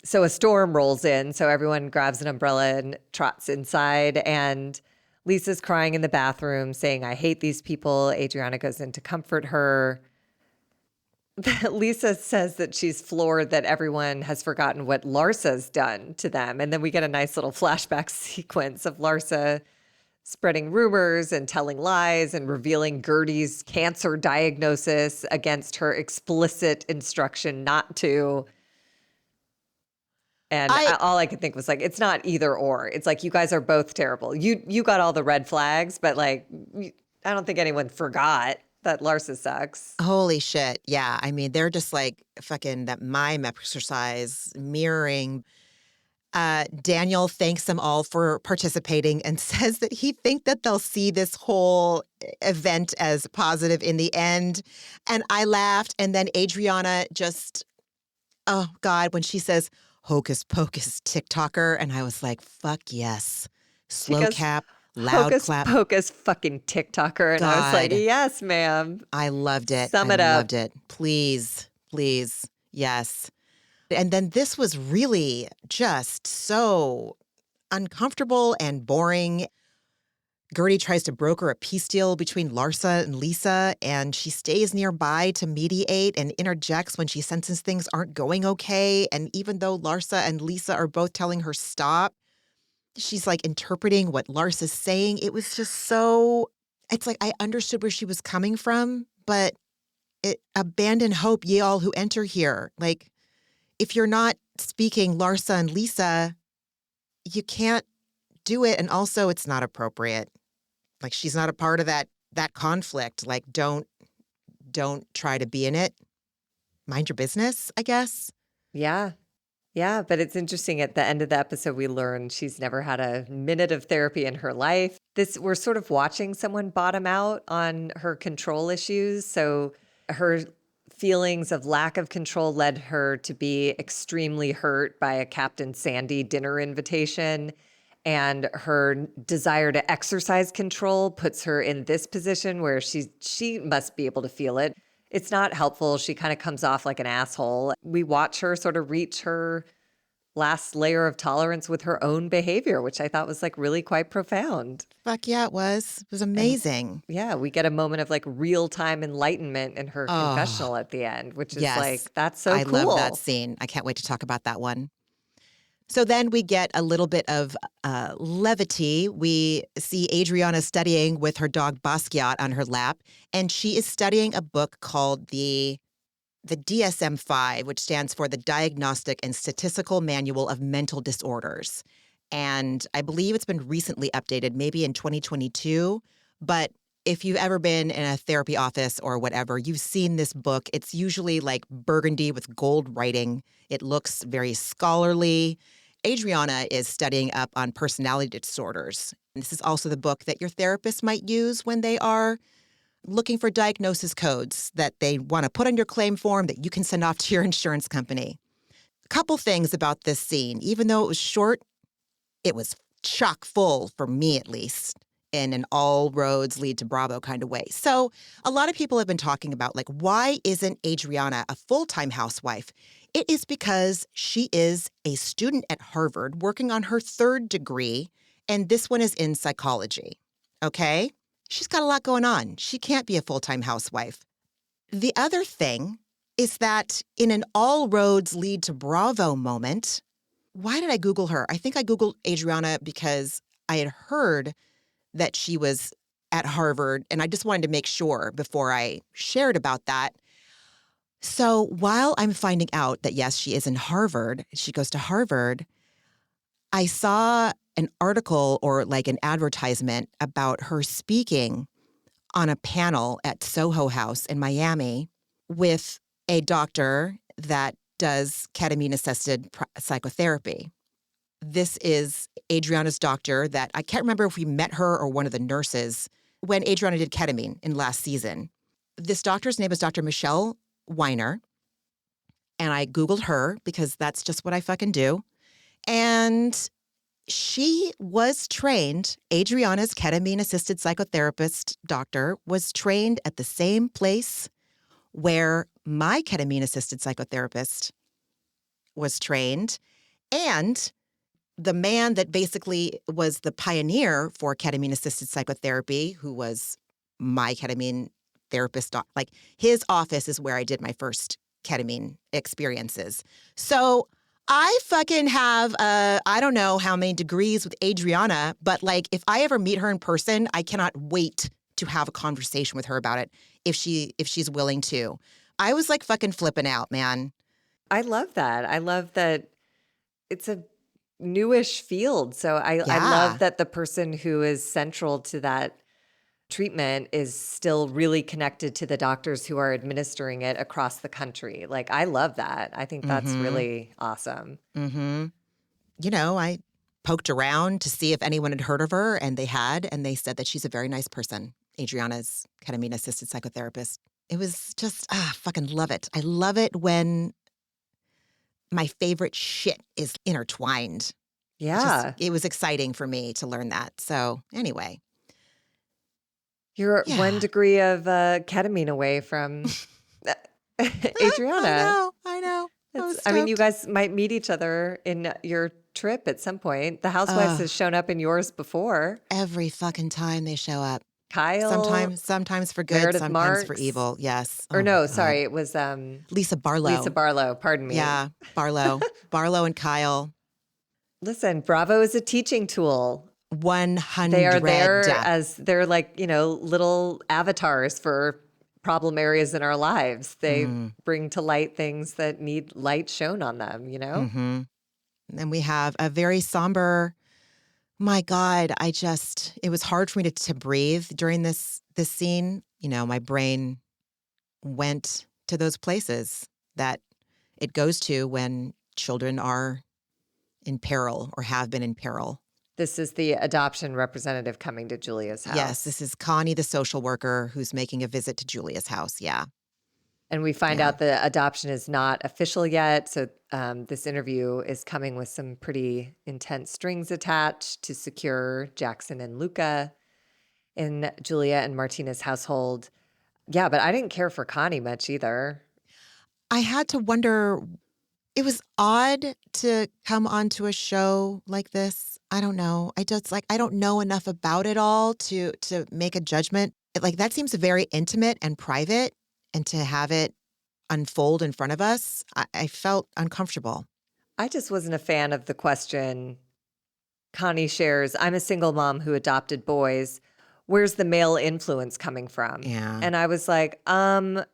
So a storm rolls in, so everyone grabs an umbrella and trots inside, and Lisa's crying in the bathroom saying, I hate these people. Adriana goes in to comfort her. Lisa says that she's floored that everyone has forgotten what Larsa's done to them. And then we get a nice little flashback sequence of Larsa spreading rumors and telling lies and revealing Gertie's cancer diagnosis against her explicit instruction not to. And all I could think was like, it's not either or. It's like, you guys are both terrible. You got all the red flags, but like, I don't think anyone forgot that Larsa sucks. Holy shit. Yeah. I mean, they're just like fucking that mime exercise mirroring. Daniel thanks them all for participating and says that he thinks that they'll see this whole event as positive in the end. And I laughed. And then Adriana just, oh God, when she says, hocus pocus TikToker. And I was like, fuck yes. Slow cap. Loud Hocus clap. pocus fucking TikToker. And I was like, God. yes, ma'am. I loved it. Sum it I up. loved it. Please, please. Yes. And then this was really just so uncomfortable and boring. Gertie tries to broker a peace deal between Larsa and Lisa, and she stays nearby to mediate and interjects when she senses things aren't going okay. And even though Larsa and Lisa are both telling her stop, she's like interpreting what Larsa's saying. It was just so, it's like I understood where she was coming from, but abandon hope, ye all who enter here. Like, if you're not speaking Larsa and Lisa, you can't do it. And also it's not appropriate. Like, she's not a part of that conflict. Like, don't try to be in it. Mind your business, I guess. Yeah. Yeah, but it's interesting. At the end of the episode, we learn she's never had a minute of therapy in her life. We're sort of watching someone bottom out on her control issues. So her feelings of lack of control led her to be extremely hurt by a Captain Sandy dinner invitation. And her desire to exercise control puts her in this position where she must be able to feel it. It's not helpful. She kind of comes off like an asshole. We watch her sort of reach her last layer of tolerance with her own behavior, which I thought was like really quite profound. Fuck yeah, it was. It was amazing. Yeah, we get a moment of like real-time enlightenment in her confessional at the end, which is like, that's so cool. I love that scene. I can't wait to talk about that one. So then we get a little bit of levity. We see Adriana studying with her dog Basquiat on her lap, and she is studying a book called the DSM-5, which stands for the Diagnostic and Statistical Manual of Mental Disorders. And I believe it's been recently updated, maybe in 2022. But if you've ever been in a therapy office or whatever, you've seen this book. It's usually like burgundy with gold writing. It looks very scholarly. Adriana is studying up on personality disorders. And this is also the book that your therapist might use when they are looking for diagnosis codes that they want to put on your claim form that you can send off to your insurance company. A couple things about this scene. Even though it was short, it was chock full, for me at least, in an all roads lead to Bravo kind of way. So a lot of people have been talking about, like, why isn't Adriana a full-time housewife? It is because she is a student at Harvard working on her third degree, and this one is in psychology, okay? She's got a lot going on. She can't be a full-time housewife. The other thing is that in an all roads lead to Bravo moment, why did I Google her? I think I Googled Adriana because I had heard that she was at Harvard, and I just wanted to make sure before I shared about that. So while I'm finding out that, yes, she is in Harvard, she goes to Harvard, I saw an article or like an advertisement about her speaking on a panel at Soho House in Miami with a doctor that does ketamine-assisted psychotherapy. This is Adriana's doctor that I can't remember if we met her or one of the nurses when Adriana did ketamine in last season. This doctor's name is Dr. Michelle Weiner. And I Googled her because that's just what I fucking do. And she was trained, Adriana's ketamine-assisted psychotherapist doctor was trained at the same place where my ketamine-assisted psychotherapist was trained. And the man that basically was the pioneer for ketamine-assisted psychotherapy, who was my ketamine therapist, like his office is where I did my first ketamine experiences. So I fucking have, I don't know how many degrees with Adriana, but like if I ever meet her in person, I cannot wait to have a conversation with her about it if she's willing to. I was like fucking flipping out, man. I love that. I love that it's a newish field. So I Yeah. love that the person who is central to that treatment is still really connected to the doctors who are administering it across the country. Like, I love that. I think that's really awesome. Mm-hmm. You know, I poked around to see if anyone had heard of her, and they had, and they said that she's a very nice person, Adriana's ketamine-assisted psychotherapist. It was just, fucking love it. I love it when my favorite shit is intertwined. Yeah. It was exciting for me to learn that. So anyway. You're Yeah. 1 degree of ketamine away from Adriana. I know. I mean, you guys might meet each other in your trip at some point. The Housewives has shown up in yours before. Every fucking time they show up. Kyle. Sometimes for good, Meredith sometimes for Marks. evil. Yes. Or Oh, no, my sorry. God. It was Lisa Barlow. Lisa Barlow. Pardon me. Yeah, Barlow. Barlow and Kyle. Listen, Bravo is a teaching tool. 100. They are there as they're like, little avatars for problem areas in our lives. They bring to light things that need light shown on them, Mm-hmm. And we have a very somber, my God, it was hard for me to breathe during this scene. My brain went to those places that it goes to when children are in peril or have been in peril. This is the adoption representative coming to Julia's house. Yes, this is Connie, the social worker, who's making a visit to Julia's house. Yeah. And we find out the adoption is not official yet. So this interview is coming with some pretty intense strings attached to secure Jackson and Luca in Julia and Martina's household. Yeah, but I didn't care for Connie much either. I had to wonder, it was odd to come onto a show like this. I don't know. I don't know enough about it all to make a judgment. That seems very intimate and private, and to have it unfold in front of us, I felt uncomfortable. I just wasn't a fan of the question. Connie shares, I'm a single mom who adopted boys. Where's the male influence coming from? Yeah. And I was like, can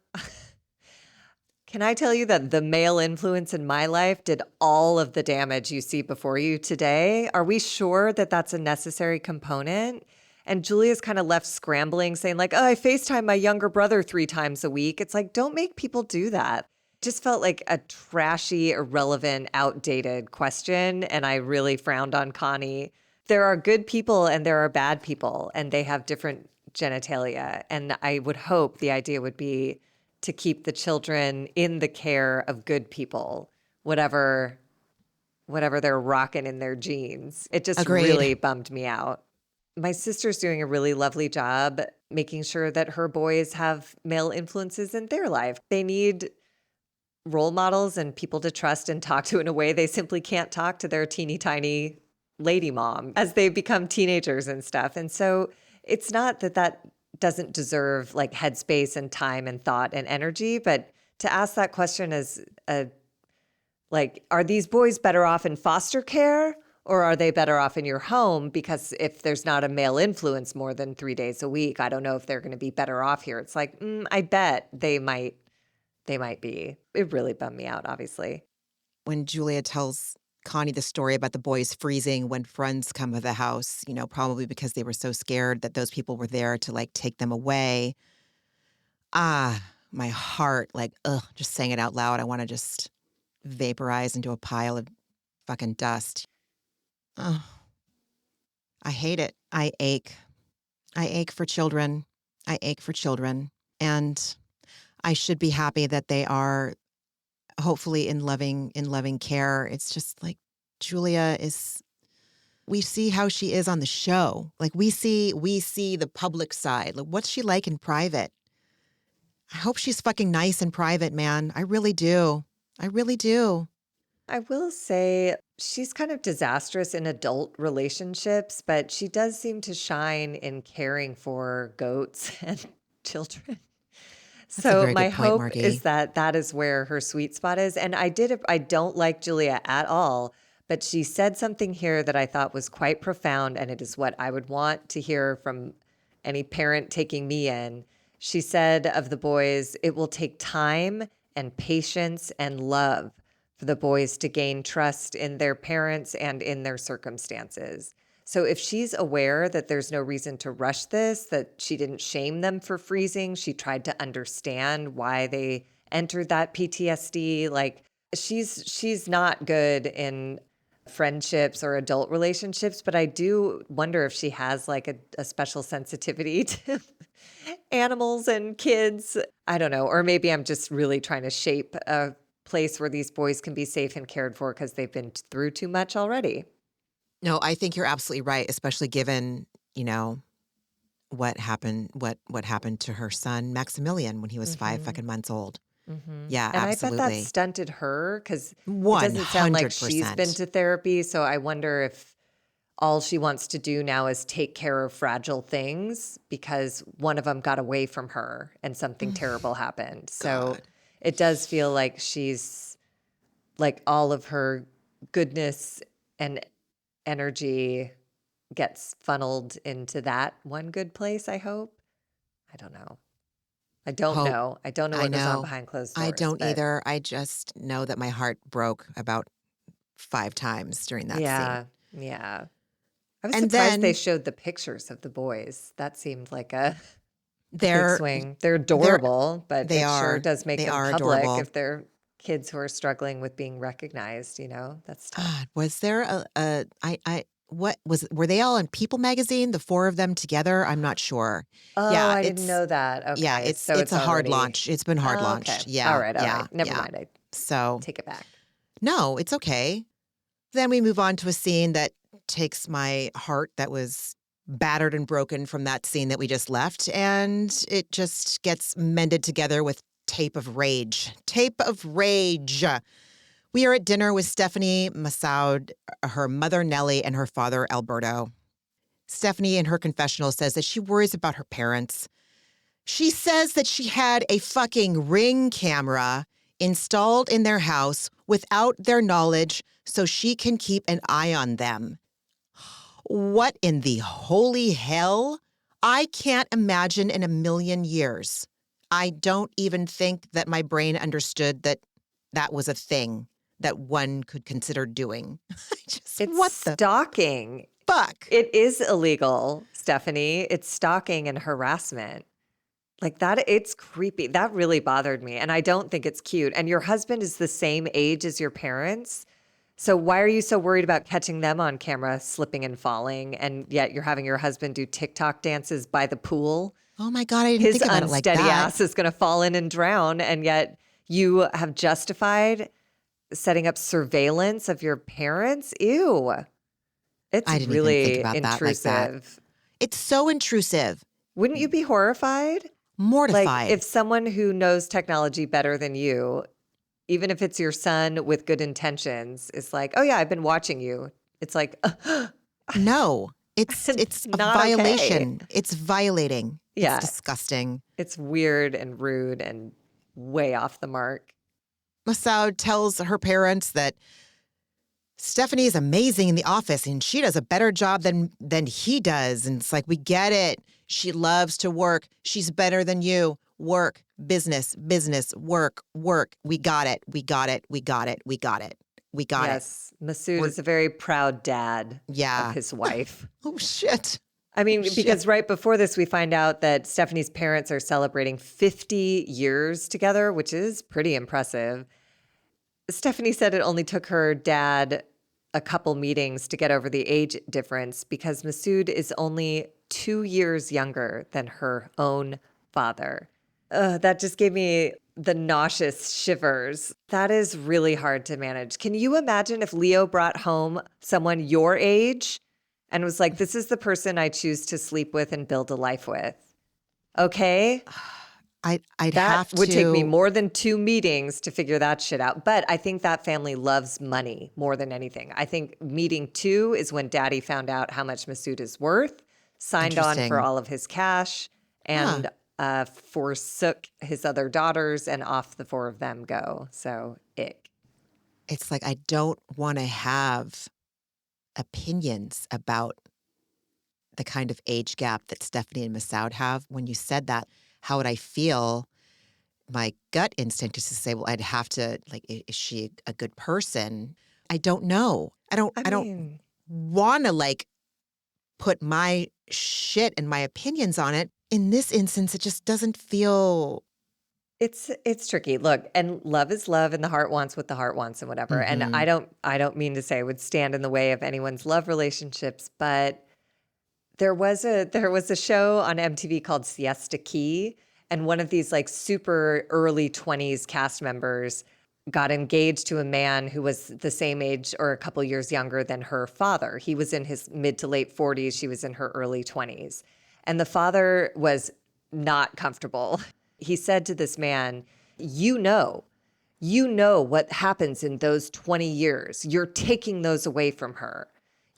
I tell you that the male influence in my life did all of the damage you see before you today? Are we sure that that's a necessary component? And Julia's kind of left scrambling, saying like, I FaceTime my younger brother 3 times a week. It's like, don't make people do that. It just felt like a trashy, irrelevant, outdated question. And I really frowned on Connie. There are good people and there are bad people, and they have different genitalia. And I would hope the idea would be to keep the children in the care of good people, whatever they're rocking in their genes. It just really bummed me out. My sister's doing a really lovely job making sure that her boys have male influences in their life. They need role models and people to trust and talk to in a way they simply can't talk to their teeny tiny lady mom as they become teenagers and stuff. And so it's not that doesn't deserve like headspace and time and thought and energy, but to ask that question as a Like, are these boys better off in foster care or are they better off in your home? Because if there's not a male influence more than 3 days a week, I don't know if they're going to be better off here. It's like, I bet they might be. It really bummed me out, obviously. When Julia tells Connie the story about the boys freezing when friends come to the house, probably because they were so scared that those people were there to like take them away. My heart, like, just saying it out loud. I want to just vaporize into a pile of fucking dust. Oh, I hate it. I ache. I ache for children. I ache for children. And I should be happy that they are hopefully in loving care. It's just like Julia is, we see how she is on the show. Like we see the public side. Like what's she like in private? I hope she's fucking nice in private, man. I really do. I really do. I will say she's kind of disastrous in adult relationships, but she does seem to shine in caring for goats and children. That's a So very my good point, hope Margie. is that that is where her sweet spot is. And I don't like Julia at all, but she said something here that I thought was quite profound, and it is what I would want to hear from any parent taking me in. She said of the boys, it will take time and patience and love for the boys to gain trust in their parents and in their circumstances. So if she's aware that there's no reason to rush this, that she didn't shame them for freezing, she tried to understand why they entered that PTSD. Like she's not good in friendships or adult relationships, but I do wonder if she has like a special sensitivity to animals and kids. I don't know. Or maybe I'm just really trying to shape a place where these boys can be safe and cared for because they've been through too much already. No, I think you're absolutely right, especially given, what happened to her son Maximilian when he was 5 fucking months old. Yeah, And I bet that absolutely. stunted her because it doesn't sound like she's been 100%. to therapy. So I wonder if all she wants to do now is take care of fragile things because one of them got away from her and something terrible happened. So God. it does feel like she's like all of her goodness and energy gets funneled into that one good place, I hope. I don't know. I don't Hope. know. I don't know I what goes on know. behind closed I doors. don't but either. I just know that my heart broke about 5 times during that scene. Yeah. I was And surprised they then showed the pictures of the boys. That seemed like a big they're swing. They're they're what they it sure are does make they them are public adorable. if they're kids who are struggling with being recognized, That's tough. God, was there were they all in People magazine, the 4 of them together? I'm not sure. Oh, Yeah, I didn't know that. yeah, Okay. So it's it's a hard already launch. It's been hard okay. launched. All Yeah, right. All yeah, right. Never yeah. mind. I So, take it back. no, it's okay. Then we move on to a scene that takes my heart that was battered and broken from that scene that we just left, and it just gets mended together with tape of rage. Tape of rage. We are at dinner with Stephanie Massoud, her mother Nellie, and her father Alberto. Stephanie, in her confessional, says that she worries about her parents. She says that she had a fucking Ring camera installed in their house without their knowledge so she can keep an eye on them. What in the holy hell? I can't imagine in a million years. I don't even think that my brain understood that that was a thing that one could consider doing. It's What the stalking. fuck? It is illegal, Stephanie. It's stalking and harassment. Like that, it's creepy. That really bothered me. And I don't think it's cute. And your husband is the same age as your parents. So why are you so worried about catching them on camera slipping and falling? And yet you're having your husband do TikTok dances by the pool. Oh my God, I didn't His think about it like unsteady that. ass is going to fall in and drown. And yet you have justified setting up surveillance of your parents. Ew. It's I didn't even think really about that like that. intrusive. It's so intrusive. Wouldn't you be horrified? Like Mortified. if someone who knows technology better than you, even if it's your son with good intentions, is like, "Oh yeah, I've been watching you." It's like, No, it's a not okay. violation. It's violating. Yeah. It's disgusting. It's weird and rude and way off the mark. Masoud tells her parents that Stephanie is amazing in the office and she does a better job than he does. And it's like, we get it. She loves to work. She's better than you. Work, business, business, work, work. We got it. We got it. We got it. We got it. We got it. Yes, Masood is a very proud dad Yeah. of his wife. Oh, shit. I mean, because right before this, we find out that Stephanie's parents are celebrating 50 years together, which is pretty impressive. Stephanie said it only took her dad a couple meetings to get over the age difference because Masood is only 2 years younger than her own father. That just gave me the nauseous shivers. That is really hard to manage. Can you imagine if Leo brought home someone your age and was like, this is the person I choose to sleep with and build a life with? Okay? I'd That have to. would take me more than 2 meetings to figure that shit out. But I think that family loves money more than anything. I think meeting 2 is when daddy found out how much Masood is worth, signed on Interesting. for all of his cash, and forsook his other daughters, and off the 4 of them go. So, ick. It's like, I don't want to have opinions about the kind of age gap that Stephanie and Masoud have. When you said that, how would I feel? My gut instinct is to say, well, I'd have to, like, is she a good person? I don't know. I don't want to, like, put my shit and my opinions on it. In this instance, it just doesn't feel. It's tricky. Look, and love is love, and the heart wants what the heart wants, and whatever. And I don't mean to say I would stand in the way of anyone's love relationships, but there was a show on MTV called Siesta Key, and one of these like super early 20s cast members got engaged to a man who was the same age or a couple years younger than her father. He was in his mid to late 40s. She was in her early 20s. And the father was not comfortable. He said to this man, you know what happens in those 20 years. You're taking those away from her.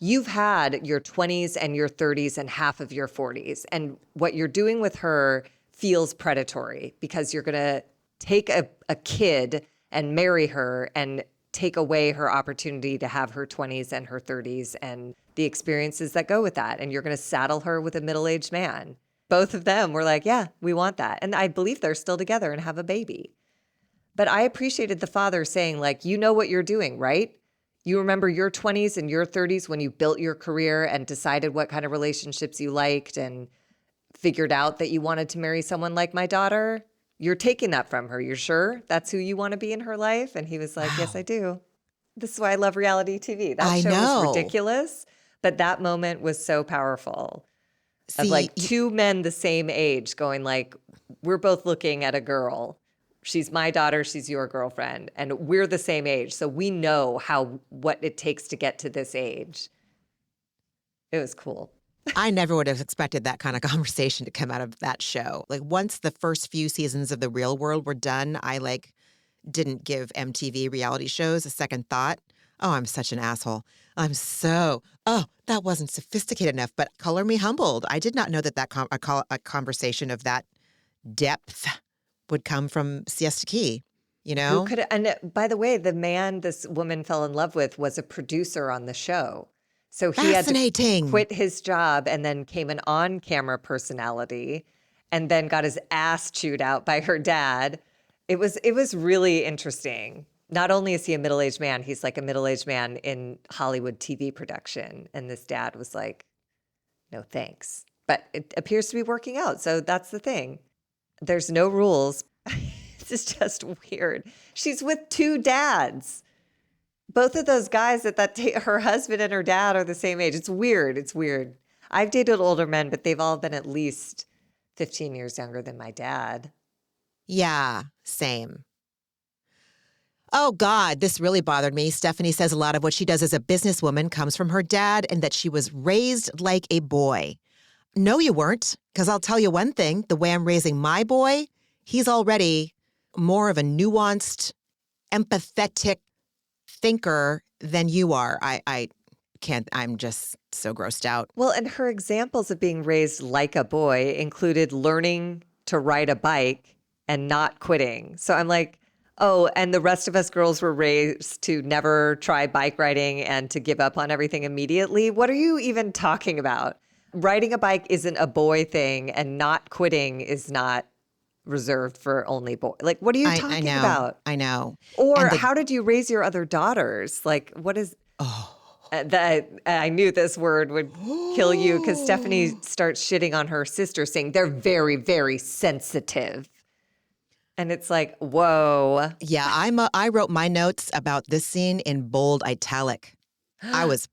You've had your 20s and your 30s and half of your 40s. And what you're doing with her feels predatory because you're going to take a kid and marry her and take away her opportunity to have her 20s and her 30s and the experiences that go with that. And you're going to saddle her with a middle-aged man. Both of them were like, yeah, we want that. And I believe they're still together and have a baby. But I appreciated the father saying, like, you know what you're doing, right? You remember your 20s and your 30s when you built your career and decided what kind of relationships you liked and figured out that you wanted to marry someone like my daughter? You're taking that from her. You're sure that's who you want to be in her life? And he was like, yes, I do. This is why I love reality TV. That show was ridiculous, but that moment was so powerful. Of like 2 men the same age going like, we're both looking at a girl. She's my daughter, she's your girlfriend, and we're the same age. So we know what it takes to get to this age. It was cool. I never would have expected that kind of conversation to come out of that show. Like once the first few seasons of The Real World were done, I like didn't give MTV reality shows a second thought. Oh, I'm such an asshole. That wasn't sophisticated enough, but color me humbled. I did not know that a conversation of that depth would come from Siesta Key, you know? Who could? And by the way, the man this woman fell in love with was a producer on the show. So he had to quit his job and then came an on-camera personality and then got his ass chewed out by her dad. It was really interesting. Not only is he a middle-aged man, he's like a middle-aged man in Hollywood TV production. And this dad was like, no thanks. But it appears to be working out. So that's the thing. There's no rules. This is just weird. She's with 2 dads. Both of those guys her husband and her dad are the same age. It's weird. It's weird. I've dated older men, but they've all been at least 15 years younger than my dad. Yeah, same. Oh, God, this really bothered me. Stephanie says a lot of what she does as a businesswoman comes from her dad and that she was raised like a boy. No, you weren't, because I'll tell you one thing. The way I'm raising my boy, he's already more of a nuanced, empathetic thinker than you are. I can't, I'm just so grossed out. Well, and her examples of being raised like a boy included learning to ride a bike and not quitting. So I'm like, Oh, and the rest of us girls were raised to never try bike riding and to give up on everything immediately. What are you even talking about? Riding a bike isn't a boy thing, and not quitting is not reserved for only boys. Like, what are you I talking know. about? I know. Or And the how did you raise your other daughters? Like, what is oh. that? I knew this word would kill you because Stephanie starts shitting on her sister, saying they're very, very sensitive. And it's like, whoa. Yeah, I wrote my notes about this scene in bold italic. I was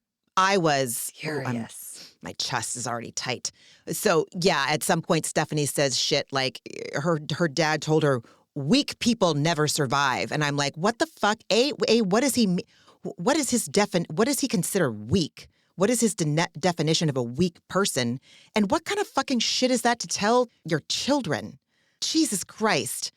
Furious. my chest is already tight. So yeah, at some point Stephanie says shit like her dad told her weak people never survive. And I'm like, what the fuck? What does he mean? What is his what does he consider weak? What is his definition of a weak person? And what kind of fucking shit is that to tell your children? Jesus Christ.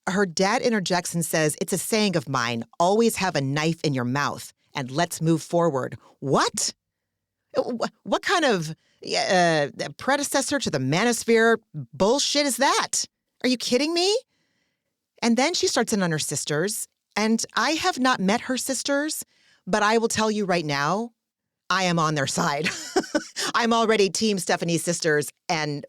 Her dad interjects and says, it's a saying of mine, always have a knife in your mouth and let's move forward. What? What kind of predecessor to the manosphere bullshit is that? Are you kidding me? And then she starts in on her sisters. And I have not met her sisters, but I will tell you right now, I am on their side. I'm already team Stephanie's sisters and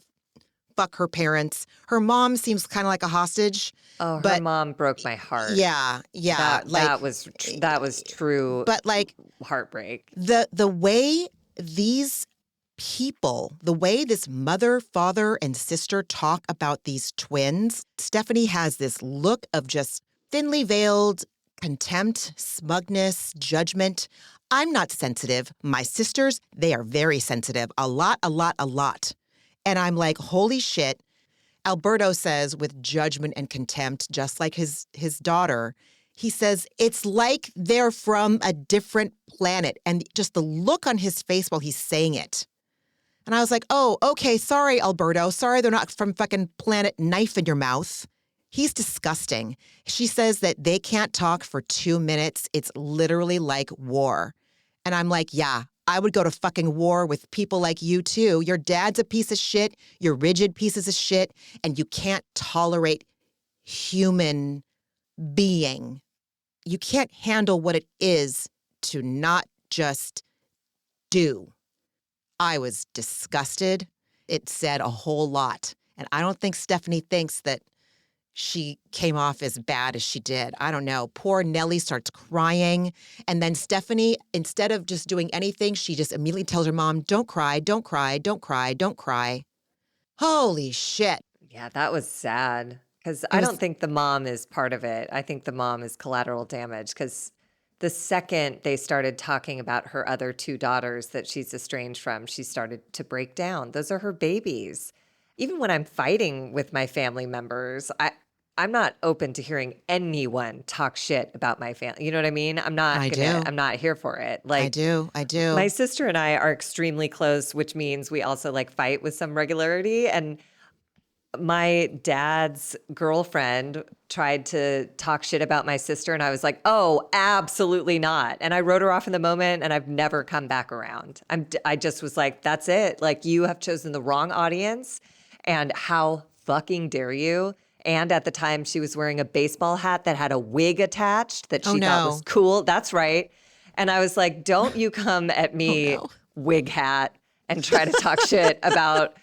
fuck her parents. Her mom seems kind of like a hostage. Oh, but her mom broke my heart. Yeah. That was true. But like heartbreak. The way these people, the way this mother, father, and sister talk about these twins, Stephanie has this look of just thinly veiled contempt, smugness, judgment. I'm not sensitive. My sisters, they are very sensitive. A lot. And I'm like, holy shit. Alberto says with judgment and contempt, just like his daughter, he says, it's like they're from a different planet. And just the look on his face while he's saying it. And I was like, oh, okay, sorry, Alberto. Sorry they're not from fucking planet knife in your mouth. He's disgusting. She says that they can't talk for 2 minutes. It's literally like war. And I'm like, yeah, I would go to fucking war with people like you too. Your dad's a piece of shit. You're rigid pieces of shit. And you can't tolerate human being. You can't handle what it is to not just do. I was disgusted. It said a whole lot. And I don't think Stephanie thinks that she came off as bad as she did. I don't know. Poor Nellie starts crying. And then Stephanie, instead of just doing anything, she just immediately tells her mom, don't cry, don't cry, don't cry, don't cry. Holy shit. Yeah, that was sad. Because I don't think the mom is part of it. I think the mom is collateral damage. Because the second they started talking about her other 2 daughters that she's estranged from, she started to break down. Those are her babies. Even when I'm fighting with my family members, I'm not open to hearing anyone talk shit about my family. You know what I mean? I'm not here for it. Like I do. My sister and I are extremely close, which means we also like fight with some regularity. And my dad's girlfriend tried to talk shit about my sister, and I was like, oh, absolutely not. And I wrote her off in the moment, and I've never come back around. I just was like, that's it. Like, you have chosen the wrong audience, and how fucking dare you? And at the time, she was wearing a baseball hat that had a wig attached that she thought was cool. That's right. And I was like, don't you come at me, wig hat, and try to talk shit about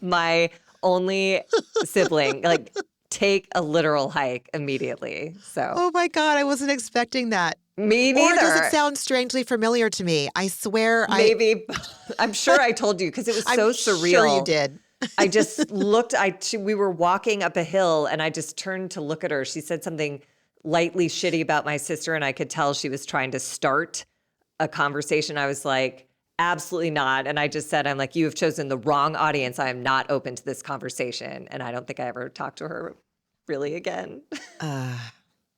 my only sibling. Like, take a literal hike immediately. So, oh my God, I wasn't expecting that. Me neither. Or does it sound strangely familiar to me? I swear. Maybe. I'm sure I told you because it was so surreal. I'm sure you did. I just looked. We were walking up a hill, and I just turned to look at her. She said something lightly shitty about my sister, and I could tell she was trying to start a conversation. I was like, absolutely not. And I just said, I'm like, you have chosen the wrong audience. I am not open to this conversation. And I don't think I ever talked to her really again. I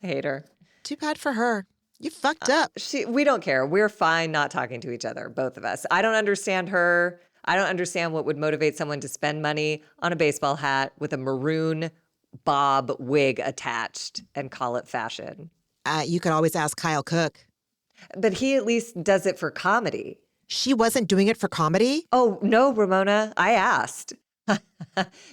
hate her. Too bad for her. You fucked up. We don't care. We're fine not talking to each other, both of us. I don't understand her. I don't understand what would motivate someone to spend money on a baseball hat with a maroon bob wig attached and call it fashion. You could always ask Kyle Cook. But he at least does it for comedy. She wasn't doing it for comedy? Oh, no, Ramona. I asked.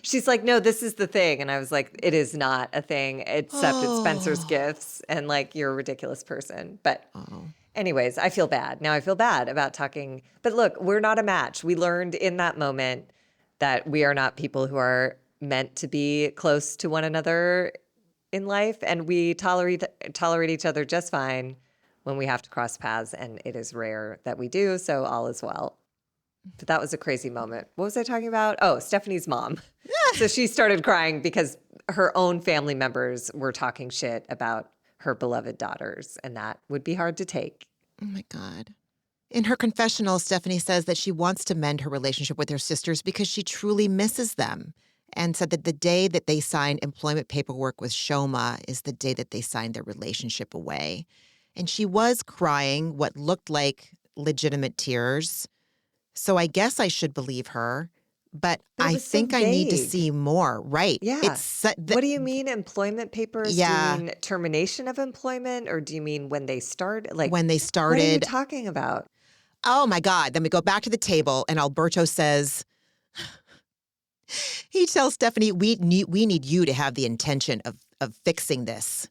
She's like, no, this is the thing. And I was like, it is not a thing, except it's Spencer's gifts. And like, you're a ridiculous person. But anyways, I feel bad. Now I feel bad about talking. But look, we're not a match. We learned in that moment that we are not people who are meant to be close to one another in life. And we tolerate each other just fine when we have to cross paths. And it is rare that we do. So all is well. But that was a crazy moment. What was I talking about? Oh, Stephanie's mom. So she started crying because her own family members were talking shit about her beloved daughters, and that would be hard to take. Oh, my God. In her confessional, Stephanie says that she wants to mend her relationship with her sisters because she truly misses them, and said that the day that they signed employment paperwork with Shoma is the day that they signed their relationship away. And she was crying what looked like legitimate tears. So I guess I should believe her, but I think I need to see more. Right. Yeah. What do you mean employment papers? Yeah. Do you mean termination of employment, or do you mean when they started? Like when they started. What are you talking about? Oh, my God. Then we go back to the table and Alberto says, he tells Stephanie, we need you to have the intention of fixing this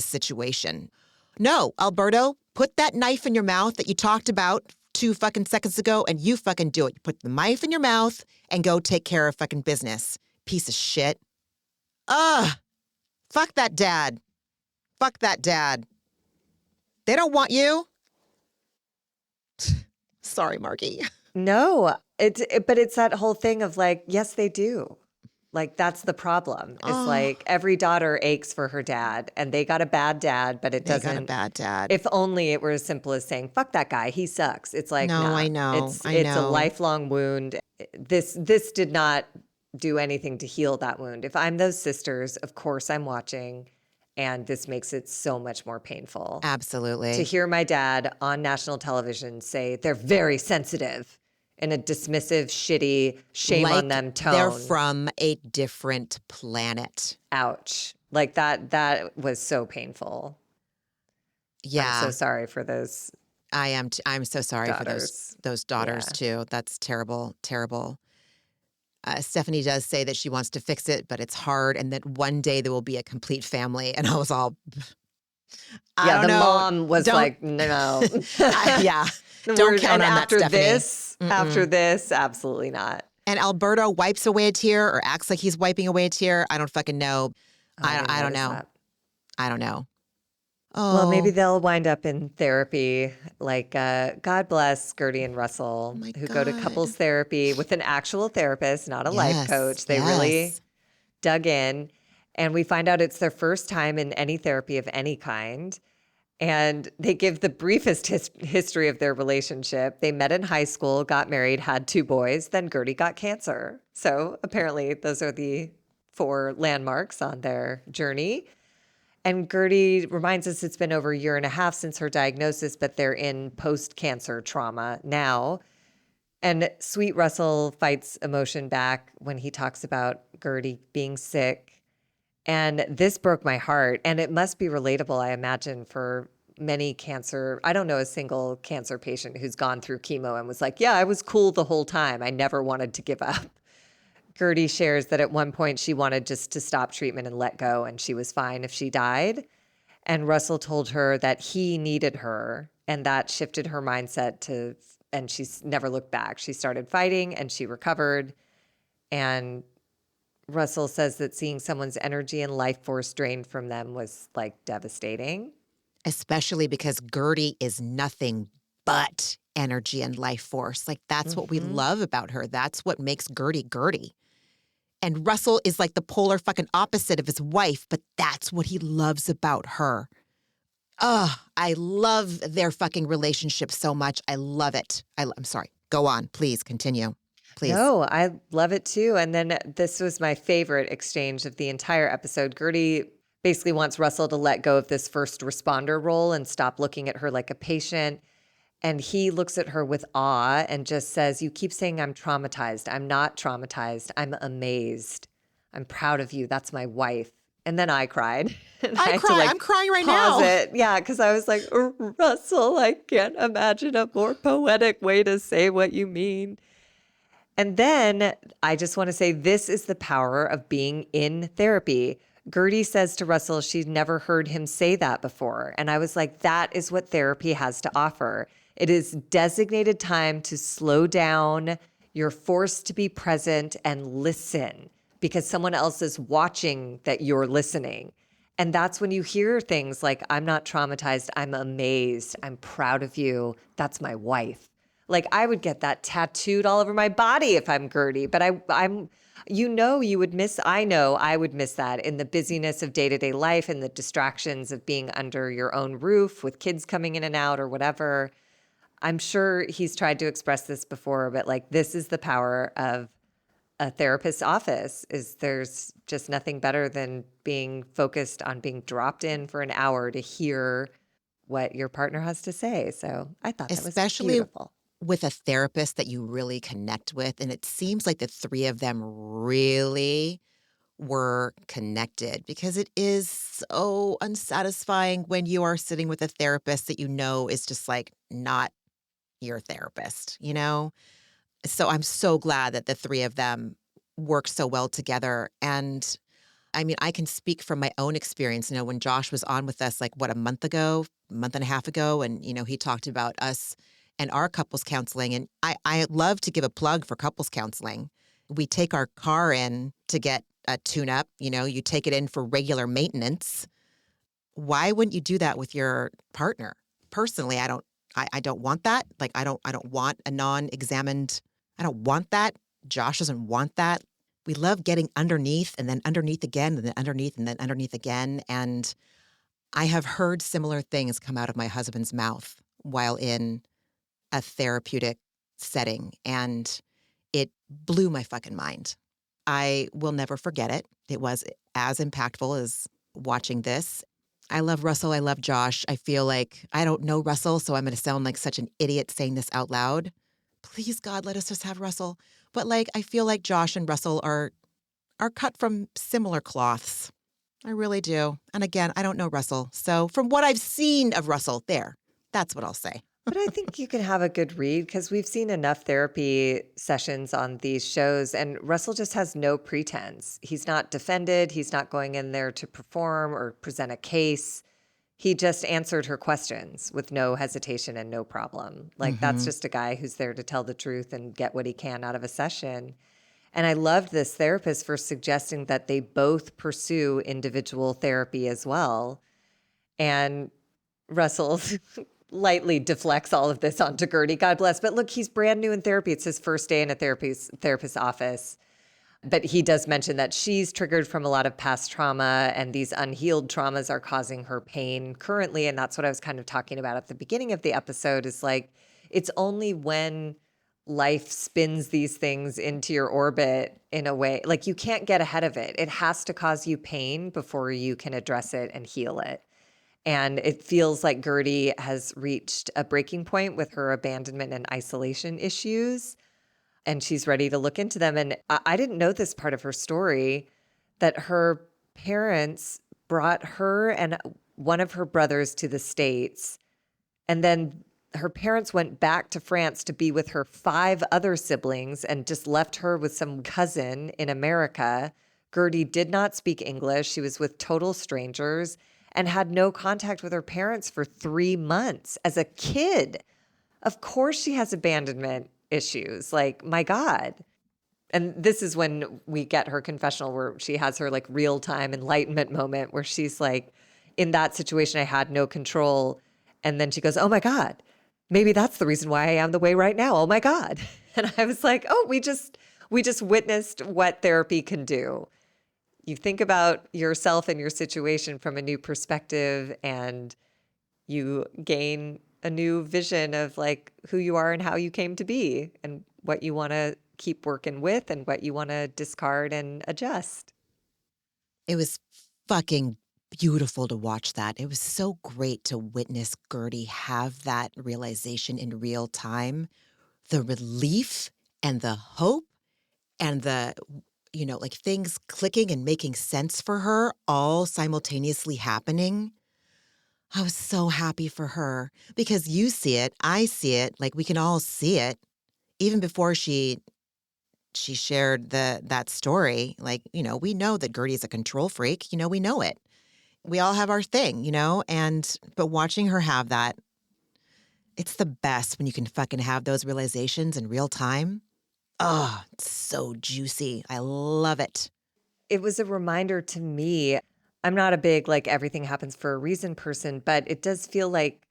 situation. No, Alberto, put that knife in your mouth that you talked about 2 fucking seconds ago, and you fucking do it. You put the knife in your mouth and go take care of fucking business. Piece of shit. Ugh. Fuck that dad. Fuck that dad. They don't want you. Sorry, Margie. No, but it's that whole thing of like, yes, they do. Like, that's the problem. It's like every daughter aches for her dad, and they got a bad dad, but it doesn't. They got a bad dad. If only it were as simple as saying, fuck that guy, he sucks. It's like, no, nah, I know. It's a lifelong wound. This did not do anything to heal that wound. If I'm those sisters, of course I'm watching, and this makes it so much more painful. Absolutely. To hear my dad on national television say they're very sensitive in a dismissive, shitty, shame on them tone. They're from a different planet. Ouch. Like that was so painful. Yeah. I'm so sorry for those. I am. I'm so sorry daughters. for those daughters too. That's terrible, terrible. Stephanie does say that she wants to fix it, but it's hard, and that one day there will be a complete family. And I was all, I don't know. Mom was like, no. Yeah. Don't count on that, Stephanie. After this, absolutely not. And Alberto wipes away a tear or acts like he's wiping away a tear. I don't fucking know. I don't know. I don't know. Oh. Well, maybe they'll wind up in therapy. Like, God bless Gertie and Russell, who go to couples therapy with an actual therapist, not a life coach. They really dug in. And we find out it's their first time in any therapy of any kind. And they give the briefest history of their relationship. They met in high school, got married, had 2 boys, then Gertie got cancer. So apparently those are the 4 landmarks on their journey. And Gertie reminds us it's been over a year and a half since her diagnosis, but they're in post-cancer trauma now. And sweet Russell fights emotion back when he talks about Gertie being sick. And this broke my heart. And it must be relatable, I imagine, for many cancer. I don't know a single cancer patient who's gone through chemo and was like, yeah, I was cool the whole time. I never wanted to give up. Gertie shares that at one point she wanted just to stop treatment and let go, and she was fine if she died. And Russell told her that he needed her, and that shifted her mindset and she's never looked back. She started fighting and she recovered. And Russell says that seeing someone's energy and life force drained from them was like devastating. Especially because Gertie is nothing but energy and life force. Like, that's what we love about her. That's what makes Gertie Gertie. And Russell is like the polar fucking opposite of his wife, but that's what he loves about her. Oh, I love their fucking relationship so much. I love it. I'm sorry. Go on. Please continue. Please. No, I love it too. And then this was my favorite exchange of the entire episode. Gertie basically wants Russell to let go of this first responder role and stop looking at her like a patient. And he looks at her with awe and just says, you keep saying I'm traumatized. I'm not traumatized. I'm amazed. I'm proud of you. That's my wife. And then I cried. I'm crying right now. It. Yeah, because I was like, Russell, I can't imagine a more poetic way to say what you mean. And then I just want to say this is the power of being in therapy. Gertie says to Russell she'd never heard him say that before. And I was like, that is what therapy has to offer. It is designated time to slow down. You're forced to be present and listen because someone else is watching that you're listening. And that's when you hear things like, I'm not traumatized. I'm amazed. I'm proud of you. That's my wife. Like I would get that tattooed all over my body if I'm Gertie, but I'm, you would miss, I know I would miss that in the busyness of day-to-day life and the distractions of being under your own roof with kids coming in and out or whatever. I'm sure he's tried to express this before, but like this is the power of a therapist's office is there's just nothing better than being focused on being dropped in for an hour to hear what your partner has to say. So I thought that was Especially beautiful. with a therapist that you really connect with. And it seems like the three of them really were connected because it is so unsatisfying when you are sitting with a therapist that you know is just like not your therapist, you know? So I'm so glad that the three of them work so well together. And I mean, I can speak from my own experience. You know, when Josh was on with us, like what, a month ago, month and a half ago, and, you know, he talked about us and our couples counseling. And I love to give a plug for couples counseling. We take our car in to get a tune up. You know, you take it in for regular maintenance. Why wouldn't you do that with your partner? Personally, I don't want that. Like, I don't want a non-examined, I don't want that. Josh doesn't want that. We love getting underneath and then underneath again and then underneath and then underneath again. And I have heard similar things come out of my husband's mouth while in a therapeutic setting. And it blew my fucking mind. I will never forget it. It was as impactful as watching this. I love Russell. I love Josh. I feel like I don't know Russell, so I'm going to sound like such an idiot saying this out loud. Please, God, let us just have Russell. But like, I feel like Josh and Russell are cut from similar cloths. I really do. And again, I don't know Russell. So from what I've seen of Russell, that's what I'll say. But I think you can have a good read because we've seen enough therapy sessions on these shows, and Russell just has no pretense. He's not defended. He's not going in there to perform or present a case. He just answered her questions with no hesitation and no problem. Like that's Mm-hmm. just a guy who's there to tell the truth and get what he can out of a session. And I loved this therapist for suggesting that they both pursue individual therapy as well. And Russell lightly deflects all of this onto Gertie, God bless. But look, he's brand new in therapy. It's his first day in a therapist's office. But he does mention that she's triggered from a lot of past trauma and these unhealed traumas are causing her pain currently. And that's what I was kind of talking about at the beginning of the episode is like, it's only when life spins these things into your orbit in a way, like you can't get ahead of it. It has to cause you pain before you can address it and heal it. And it feels like Gertie has reached a breaking point with her abandonment and isolation issues, and she's ready to look into them. And I didn't know this part of her story, that her parents brought her and one of her brothers to the States. And then her parents went back to France to be with her 5 other siblings and just left her with some cousin in America. Gertie did not speak English. She was with total strangers and had no contact with her parents for 3 months as a kid. Of course she has abandonment issues. Like, my God. And this is when we get her confessional where she has her like real time enlightenment moment where she's like, in that situation, I had no control. And then she goes, oh my God, maybe that's the reason why I am the way right now. Oh my God. And I was like, oh, we just witnessed what therapy can do. You think about yourself and your situation from a new perspective and you gain a new vision of like who you are and how you came to be and what you want to keep working with and what you want to discard and adjust. It was fucking beautiful to watch that. It was so great to witness Gertie have that realization in real time. The relief and the hope and the, you know, like things clicking and making sense for her all simultaneously happening. I was so happy for her because you see it, I see it, like we can all see it even before she she shared that story. Like, we know that Gertie's a control freak. We know it. We all have our thing, but watching her have that, it's the best when you can fucking have those realizations in real time. Oh, it's so juicy. I love it. It was a reminder to me. I'm not a big, like, everything happens for a reason person, but it does feel like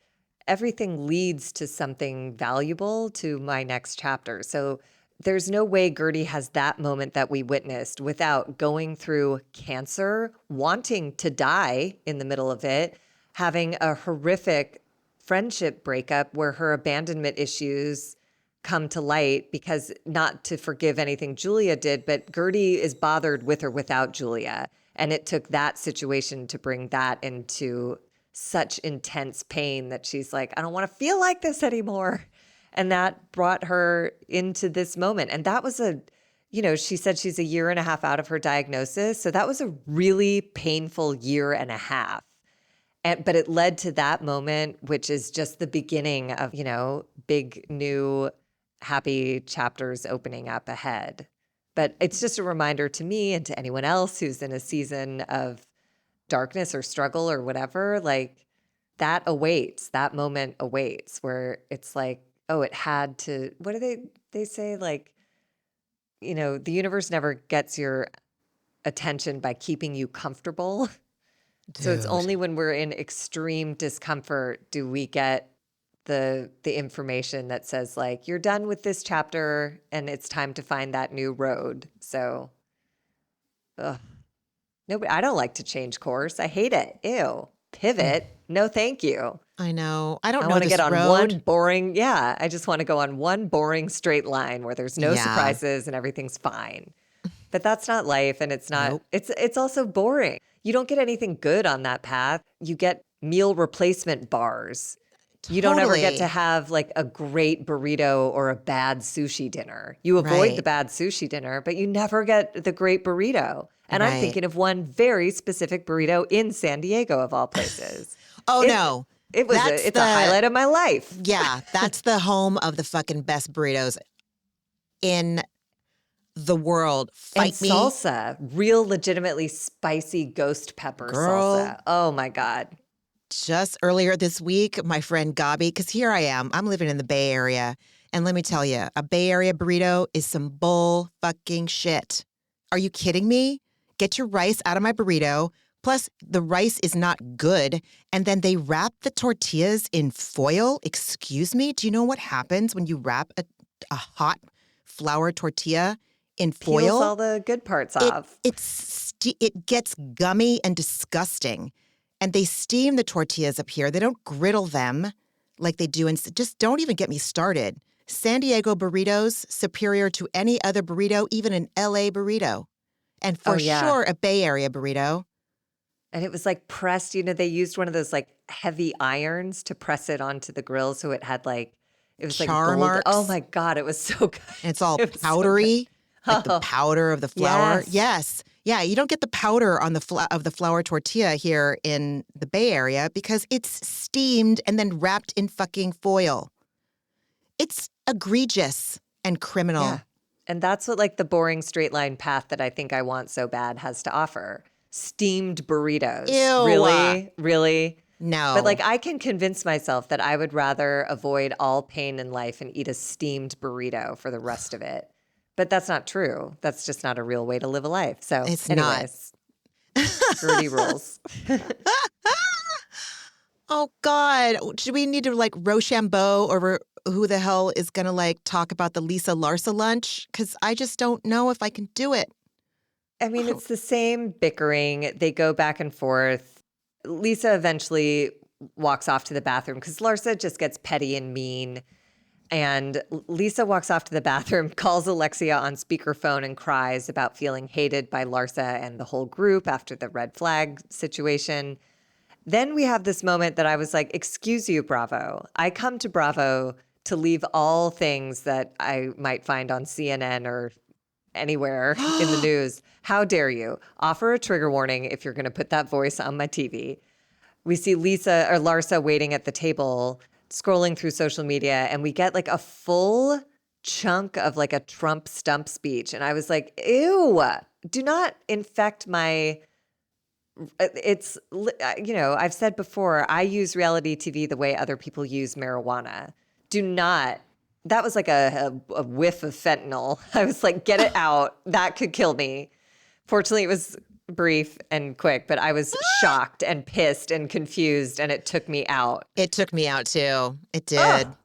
everything leads to something valuable to my next chapter. So there's no way Gertie has that moment that we witnessed without going through cancer, wanting to die in the middle of it, having a horrific friendship breakup where her abandonment issues come to light, because not to forgive anything Julia did, but Gertie is bothered with or without Julia. And it took that situation to bring that into such intense pain that she's like, I don't want to feel like this anymore. And that brought her into this moment. And that was she said she's a year and a half out of her diagnosis. So that was a really painful year and a half. But it led to that moment, which is just the beginning of, big new happy chapters opening up ahead. But it's just a reminder to me and to anyone else who's in a season of darkness or struggle or whatever, like that moment awaits, where it's like, oh, it had to, what do they say? Like, the universe never gets your attention by keeping you comfortable. So it's Dude. only when we're in extreme discomfort do we get the information that says, like, you're done with this chapter and it's time to find that new road. So, nobody, I don't like to change course. I hate it. Ew. Pivot. No, thank you. I know. I don't I know want to this get on road. one boring, I just want to go on one boring straight line where there's no Yeah. surprises and everything's fine. But that's not life, and it's not, Nope. it's also boring. You don't get anything good on that path. You get meal replacement bars. You don't ever get Totally. to have like a great burrito or a bad sushi dinner. You avoid Right. the bad sushi dinner, but you never get the great burrito. And I'm Right. thinking of one very specific burrito in San Diego, of all places. Oh, It- no. It's a highlight of my life. Yeah, that's the home of the fucking best burritos in the world. And Fight me. salsa, real legitimately spicy ghost pepper Girl. salsa. Oh my God. Just earlier this week, my friend Gabi, because here I am, I'm living in the Bay Area. And let me tell you, a Bay Area burrito is some bull fucking shit. Are you kidding me? Get your rice out of my burrito. Plus, the rice is not good. And then they wrap the tortillas in foil. Excuse me? Do you know what happens when you wrap a hot flour tortilla in foil? Peels all the good parts off. It gets gummy and disgusting. And they steam the tortillas up here. They don't griddle them like they do. And just don't even get me started. San Diego burritos, superior to any other burrito, even an LA burrito. And for sure, a Bay Area burrito. And it was like pressed, they used one of those like heavy irons to press it onto the grill. So it had like, it was like Char gold. marks. Oh my God, it was so good. And it's all It was so powdery, like the Oh. powder of the flour. Yes. Yes. Yeah, you don't get the powder on of the flour tortilla here in the Bay Area because it's steamed and then wrapped in fucking foil. It's egregious and criminal. Yeah. And that's what like the boring straight line path that I think I want so bad has to offer. Steamed burritos. Ew. Really? Really? No. But like I can convince myself that I would rather avoid all pain in life and eat a steamed burrito for the rest of it. But that's not true. That's just not a real way to live a life. So It's not. anyways, Gertie rules. Oh, God. Do we need to like Rochambeau or who the hell is going to like talk about the Lisa Larsa lunch? Because I just don't know if I can do it. I mean, it's the same bickering. They go back and forth. Lisa eventually walks off to the bathroom because Larsa just gets petty and mean. And Lisa walks off to the bathroom, calls Alexia on speakerphone and cries about feeling hated by Larsa and the whole group after the red flag situation. Then we have this moment that I was like, excuse you, Bravo. I come to Bravo to leave all things that I might find on CNN or anywhere in the news. How dare you offer a trigger warning if you're going to put that voice on my TV? We see Lisa or Larsa waiting at the table, scrolling through social media, and we get like a full chunk of like a Trump stump speech. And I was like, ew, do not infect my. I've said before, I use reality TV the way other people use marijuana. Do not. That was like a whiff of fentanyl. I was like, get it out. That could kill me. Fortunately, it was brief and quick, but I was shocked and pissed and confused, and it took me out. It took me out too. It did. Oh.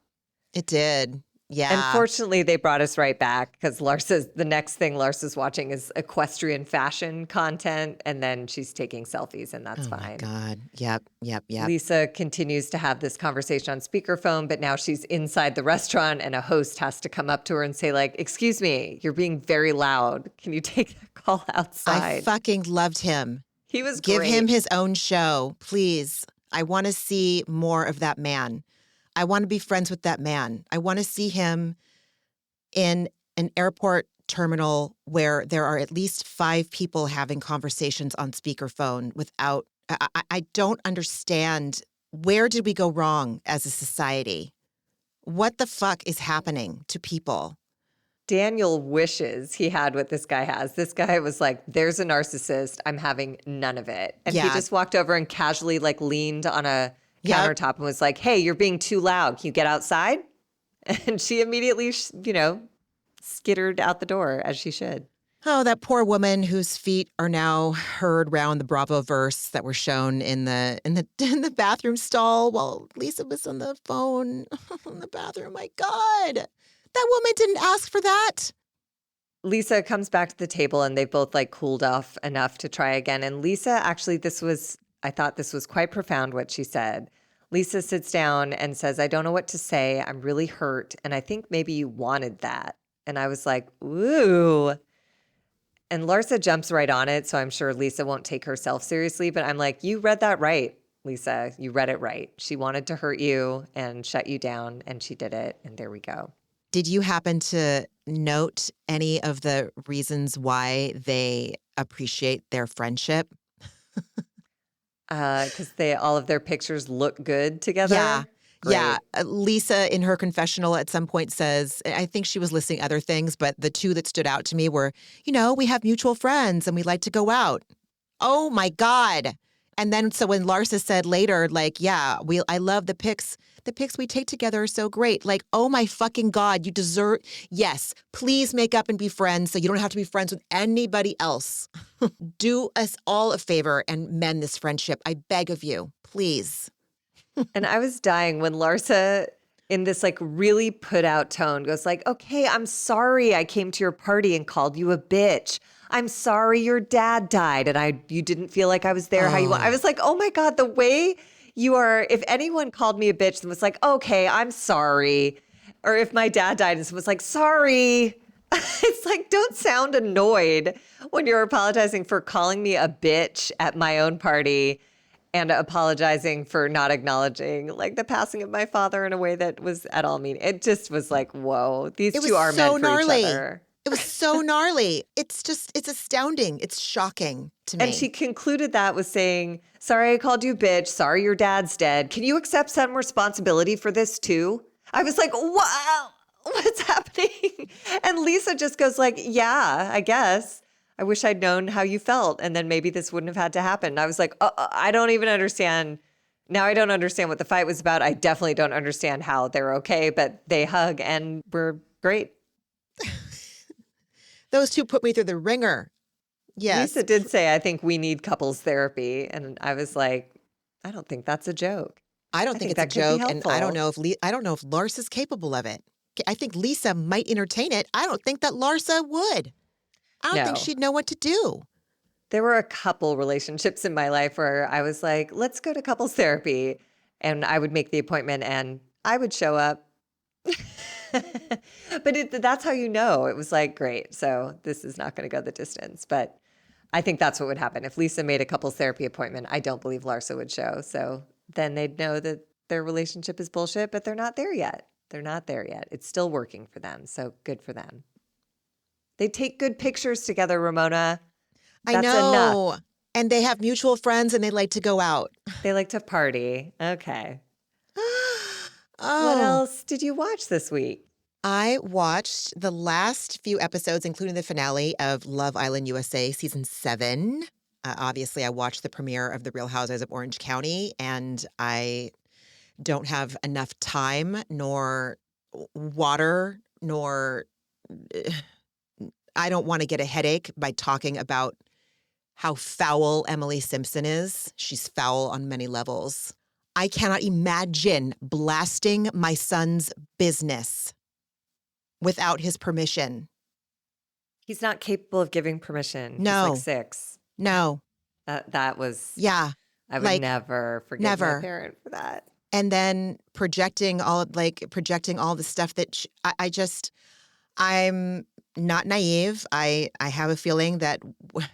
It did. Yeah. And fortunately, they brought us right back because the next thing Larsa's watching is equestrian fashion content, and then she's taking selfies, and that's fine. Oh my God. Yep. Lisa continues to have this conversation on speakerphone, but now she's inside the restaurant, and a host has to come up to her and say, like, excuse me, you're being very loud. Can you take that call outside? I fucking loved him. He was Give great. him his own show, please. I want to see more of that man. I want to be friends with that man. I want to see him in an airport terminal where there are at least 5 people having conversations on speakerphone without. I don't understand. Where did we go wrong as a society? What the fuck is happening to people? Daniel wishes he had what this guy has. This guy was like, there's a narcissist. I'm having none of it. And he Yeah. just walked over and casually like leaned on a Yep. countertop and was like, hey, you're being too loud. Can you get outside? And she immediately, skittered out the door as she should. Oh, that poor woman whose feet are now heard round the Bravo verse that were shown in the bathroom stall while Lisa was on the phone in the bathroom. My God, that woman didn't ask for that. Lisa comes back to the table and they've both like cooled off enough to try again. And Lisa, actually, I thought this was quite profound what she said. Lisa sits down and says, I don't know what to say. I'm really hurt. And I think maybe you wanted that. And I was like, ooh. And Larsa jumps right on it. So I'm sure Lisa won't take herself seriously. But I'm like, you read that right, Lisa. You read it right. She wanted to hurt you and shut you down. And she did it. And there we go. Did you happen to note any of the reasons why they appreciate their friendship? Because all of their pictures look good together. Yeah. Great. Yeah. Lisa, in her confessional at some point says, I think she was listing other things, but the 2 that stood out to me were, we have mutual friends and we like to go out. Oh my God. And then so when Larsa said later, like, yeah, I love the pics we take together are so great. Like, oh my fucking God, you deserve, yes, please make up and be friends so you don't have to be friends with anybody else. Do us all a favor and mend this friendship. I beg of you, please. And I was dying when Larsa, in this like really put out tone, goes like, okay, I'm sorry I came to your party and called you a bitch. I'm sorry your dad died and you didn't feel like I was there how you want. I was like, oh my God, the way you are, if anyone called me a bitch and was like, okay, I'm sorry. Or if my dad died and was like, sorry. It's like, don't sound annoyed when you're apologizing for calling me a bitch at my own party and apologizing for not acknowledging like the passing of my father in a way that was at all mean. It just was like, whoa, these two are so meant for gnarly. each other. It was so gnarly. It's astounding. It's shocking to me. And she concluded that with saying, sorry I called you a bitch. Sorry your dad's dead. Can you accept some responsibility for this too? I was like, wow, what's happening? And Lisa just goes like, yeah, I guess. I wish I'd known how you felt. And then maybe this wouldn't have had to happen. And I was like, I don't even understand. Now I don't understand what the fight was about. I definitely don't understand how they're okay, but they hug and we're great. Those 2 put me through the ringer. Yes. Lisa did say, I think we need couples therapy. And I was like, I don't think that's a joke. I don't think it's a that could be joke, and I don't helpful. know if Larsa's capable of it. I think Lisa might entertain it. I don't think that Larsa would. I don't think No. she'd know what to do. There were a couple relationships in my life where I was like, let's go to couples therapy. And I would make the appointment and I would show up. But that's how you know. It was like, great. So this is not going to go the distance. But I think that's what would happen. If Lisa made a couples therapy appointment, I don't believe Larsa would show. So then they'd know that their relationship is bullshit, but they're not there yet. They're not there yet. It's still working for them. So good for them. They take good pictures together, Ramona. I That's know. enough. And they have mutual friends and they like to go out. They like to Oh. party. Okay. What else did you watch this week? I watched the last few episodes, including the finale of Love Island USA Season 7. Obviously, I watched the premiere of The Real Housewives of Orange County, and I don't have enough time nor water nor I don't want to get a headache by talking about how foul Emily Simpson is. She's foul on many levels. I cannot imagine blasting my son's business without his permission. He's not capable of giving permission. No. He's like 6. No. That was, Yeah. I would like, never forgive never. my parent for that. And then projecting all the stuff that I'm not naive. I have a feeling that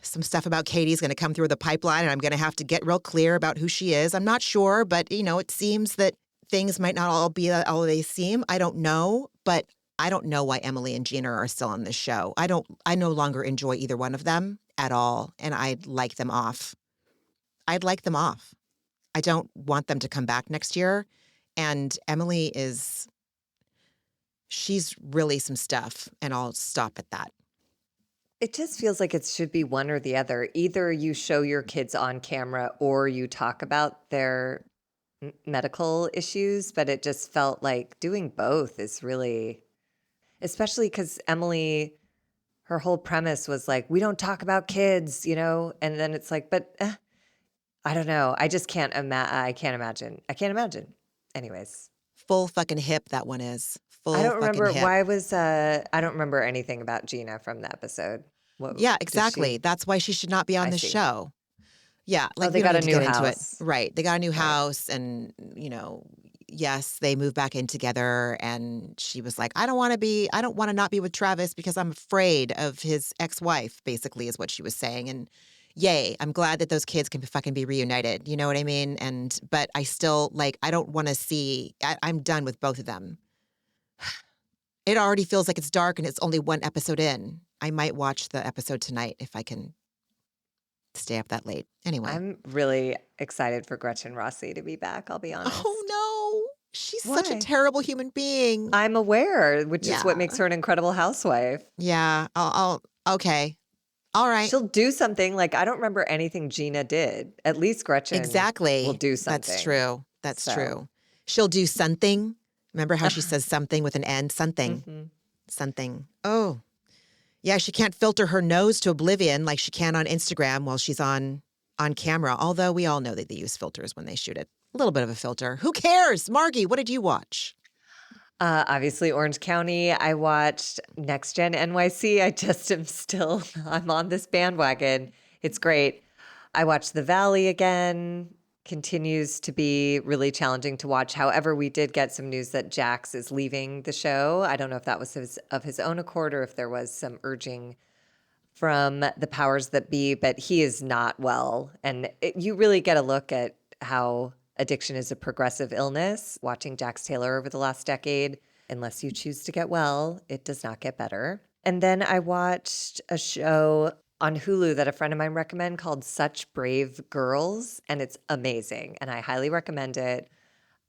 some stuff about Katie's going to come through the pipeline and I'm going to have to get real clear about who she is. I'm not sure, but it seems that things might not all be all they seem. I don't know, but I don't know why Emily and Gina are still on this show. I no longer enjoy either one of them at all, and I'd like them off. I don't want them to come back next year. And Emily she's really some stuff, and I'll stop at that. It just feels like it should be one or the other. Either you show your kids on camera or you talk about their medical issues, but it just felt like doing both is really, especially because Emily, her whole premise was like, we don't talk about kids, and then it's like, but I don't know. I just can't imagine. I can't imagine. Anyways. Full fucking hip that one is. Full I don't remember hip. I don't remember anything about Gina from the episode. Yeah, exactly. That's why she should not be on the show. Yeah, like they we don't got a need to new get into it. house. Right. They got a new house and, yes, they moved back in together and she was like, I don't want to not be with Travis because I'm afraid of his ex-wife, basically is what she was saying. And yay, I'm glad that those kids can fucking be reunited. You know what I mean? But I still I don't want to see, I'm done with both of them. It already feels like it's dark and it's only one episode in. I might watch the episode tonight if I can stay up that late. Anyway. I'm really excited for Gretchen Rossi to be back, I'll be honest. Oh, no. She's such a Why? terrible human being. I'm aware, which is what Yeah. makes her an incredible housewife. Yeah. Okay. All right. She'll do something. Like, I don't remember anything Gina did. At least Gretchen Exactly. will do something. That's true. That's true. She'll do something. Remember how she says something with an N? Something. Mm-hmm. Something. Oh. Yeah, she can't filter her nose to oblivion like she can on Instagram while she's on camera, although we all know that they use filters when they shoot it. A little bit of a filter. Who cares? Margie, what did you watch? Obviously, Orange County. I watched Next Gen NYC. I'm on this bandwagon. It's great. I watched The Valley again. Continues to be really challenging to watch. However, we did get some news that Jax is leaving the show. I don't know if that was of his own accord or if there was some urging from the powers that be, but he is not well. And you really get a look at how addiction is a progressive illness. Watching Jax Taylor over the last decade, unless you choose to get well, it does not get better. And then I watched a show on Hulu that a friend of mine recommended called Such Brave Girls, and it's amazing, and I highly recommend it.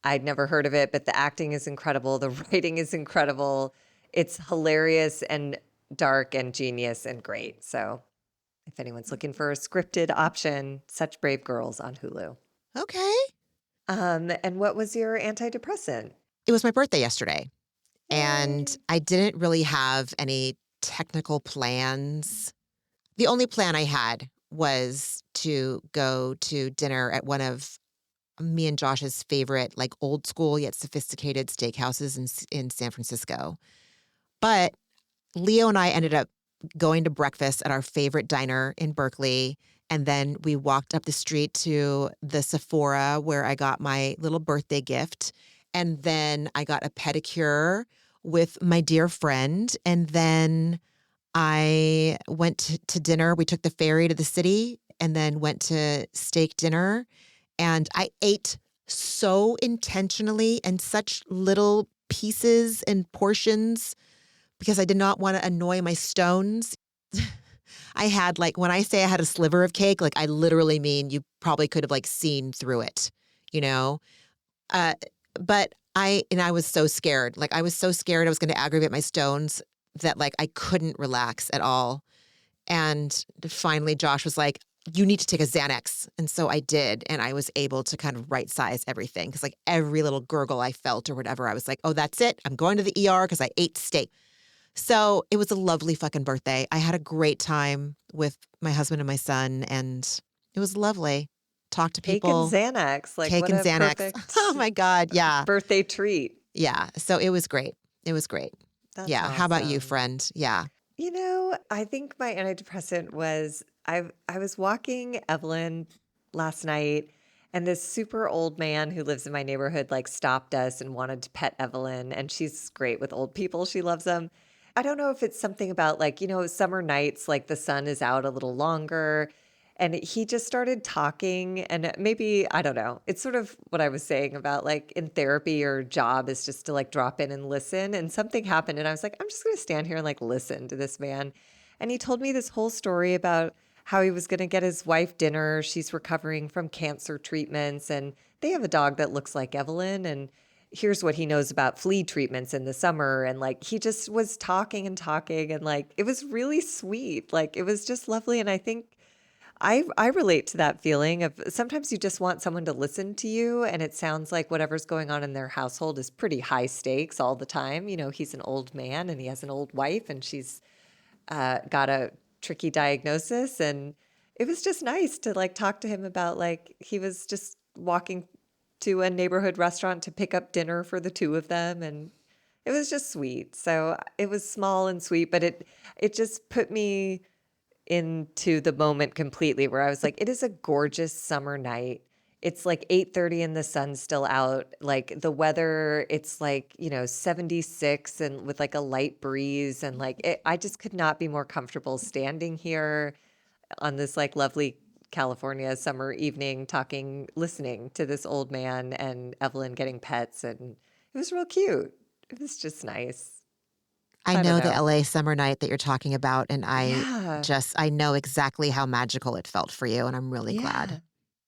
I'd never heard of it, but the acting is incredible. The writing is incredible. It's hilarious and dark and genius and great. So if anyone's looking for a scripted option, Such Brave Girls on Hulu. Okay. And what was your antidepressant? It was my birthday yesterday, and I didn't really have any technical plans. The only plan I had was to go to dinner at one of me and Josh's favorite, old school yet sophisticated steakhouses in San Francisco. But Leo and I ended up going to breakfast at our favorite diner in Berkeley. And then we walked up the street to the Sephora where I got my little birthday gift. And then I got a pedicure with my dear friend. And then I went to dinner. We took the ferry to the city and then went to steak dinner. And I ate so intentionally and such little pieces and portions because I did not want to annoy my stones. I had when I say I had a sliver of cake, I literally mean you probably could have seen through it, But I was so scared. Like I was so scared I was going to aggravate my stones that like I couldn't relax at all. And finally Josh was like, you need to take a Xanax. And so I did. And I was able to kind of right size everything. Because like every little gurgle I felt or whatever, I was like, oh, that's it. I'm going to the ER because I ate steak. So it was a lovely fucking birthday. I had a great time with my husband and my son. And it was lovely. Talk to Cake and people. Xanax. Like Cake what and a Xanax. perfect Oh my God. Yeah. birthday treat. Yeah. So it was great. It was great. That's Yeah. How about you, awesome. friend? Yeah. You know, I think my antidepressant was I was walking Evelyn last night, and this super old man who lives in my neighborhood like stopped us and wanted to pet Evelyn, and she's great with old people. She loves them. I don't know if it's something about like, summer nights, like the sun is out a little longer. And he just started talking, and maybe, I don't know. It's sort of what I was saying about like in therapy, your job is just to like drop in and listen. And something happened, and I was like, I'm just going to stand here and like listen to this man. And he told me this whole story about how he was going to get his wife dinner. She's recovering from cancer treatments, and they have a dog that looks like Evelyn. And here's what he knows about flea treatments in the summer. And like he just was talking and talking, and like it was really sweet. Like it was just lovely. And I think I relate to that feeling of sometimes you just want someone to listen to you, and it sounds like whatever's going on in their household is pretty high stakes all the time. He's an old man and he has an old wife, and she's got a tricky diagnosis. And it was just nice to like talk to him about like he was just walking to a neighborhood restaurant to pick up dinner for the two of them, and it was just sweet. So it was small and sweet, but it just put me into the moment completely where I was like, it is a gorgeous summer night. It's like 8:30 and the sun's still out. Like the weather, it's like, 76 and with like a light breeze. And like, I just could not be more comfortable standing here on this like lovely California summer evening, listening to this old man and Evelyn getting pets. And it was real cute. It was just nice. I I don't know the know. LA summer night that you're talking about, and Yeah. I know exactly how magical it felt for you, and I'm really Yeah. glad.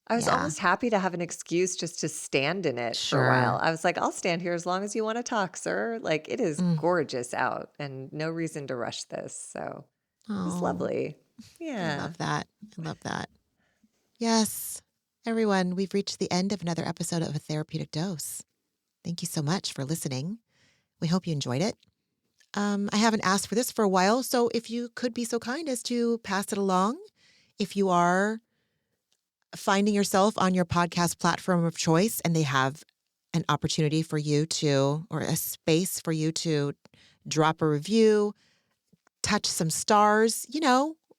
I was Yeah, almost happy to have an excuse just to stand in it for a while. sure. I was like, I'll stand here as long as you want to talk, sir. Like, it is Mm. gorgeous out and no reason to rush this. So it was Oh, lovely. I Yeah. love that. I love that. Yes, everyone, we've reached the end of another episode of A Therapeutic Dose. Thank you so much for listening. We hope you enjoyed it. I haven't asked for this for a while, so if you could be so kind as to pass it along. If you are finding yourself on your podcast platform of choice and they have an opportunity for you to, or a space for you to drop a review, touch some stars,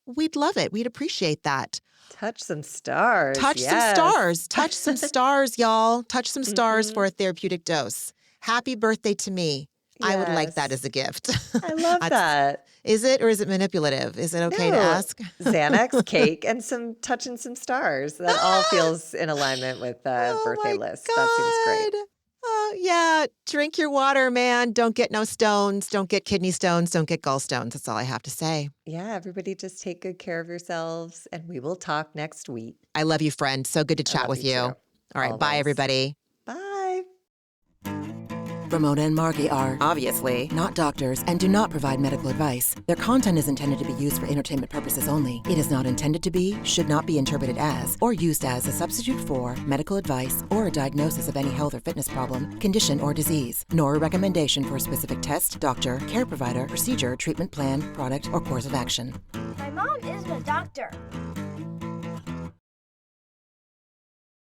we'd love it. We'd appreciate that. Touch some stars. Touch some Yes. stars. Touch some stars, y'all. Touch some stars for Hmm. a therapeutic dose. Happy birthday to me. I would like that as Yes. a gift. I love That's, that. is it or is it manipulative? Is it okay to No, ask? Xanax, cake, and some touching some stars. That all feels in alignment with the Oh birthday my list. That seems great. God. Oh, yeah. Drink your water, man. Don't get no stones. Don't get kidney stones. Don't get gallstones. That's all I have to say. Yeah, everybody just take good care of yourselves, and we will talk next week. I love you, friend. So good to I chat love with you you. too. All right. Bye, Always. everybody. Bye. Ramona and Margie are obviously not doctors and do not provide medical advice. Their content is intended to be used for entertainment purposes only. It is not intended to be, should not be interpreted as, or used as a substitute for medical advice or a diagnosis of any health or fitness problem, condition, or disease, nor a recommendation for a specific test, doctor, care provider, procedure, treatment plan, product, or course of action. My mom isn't a doctor.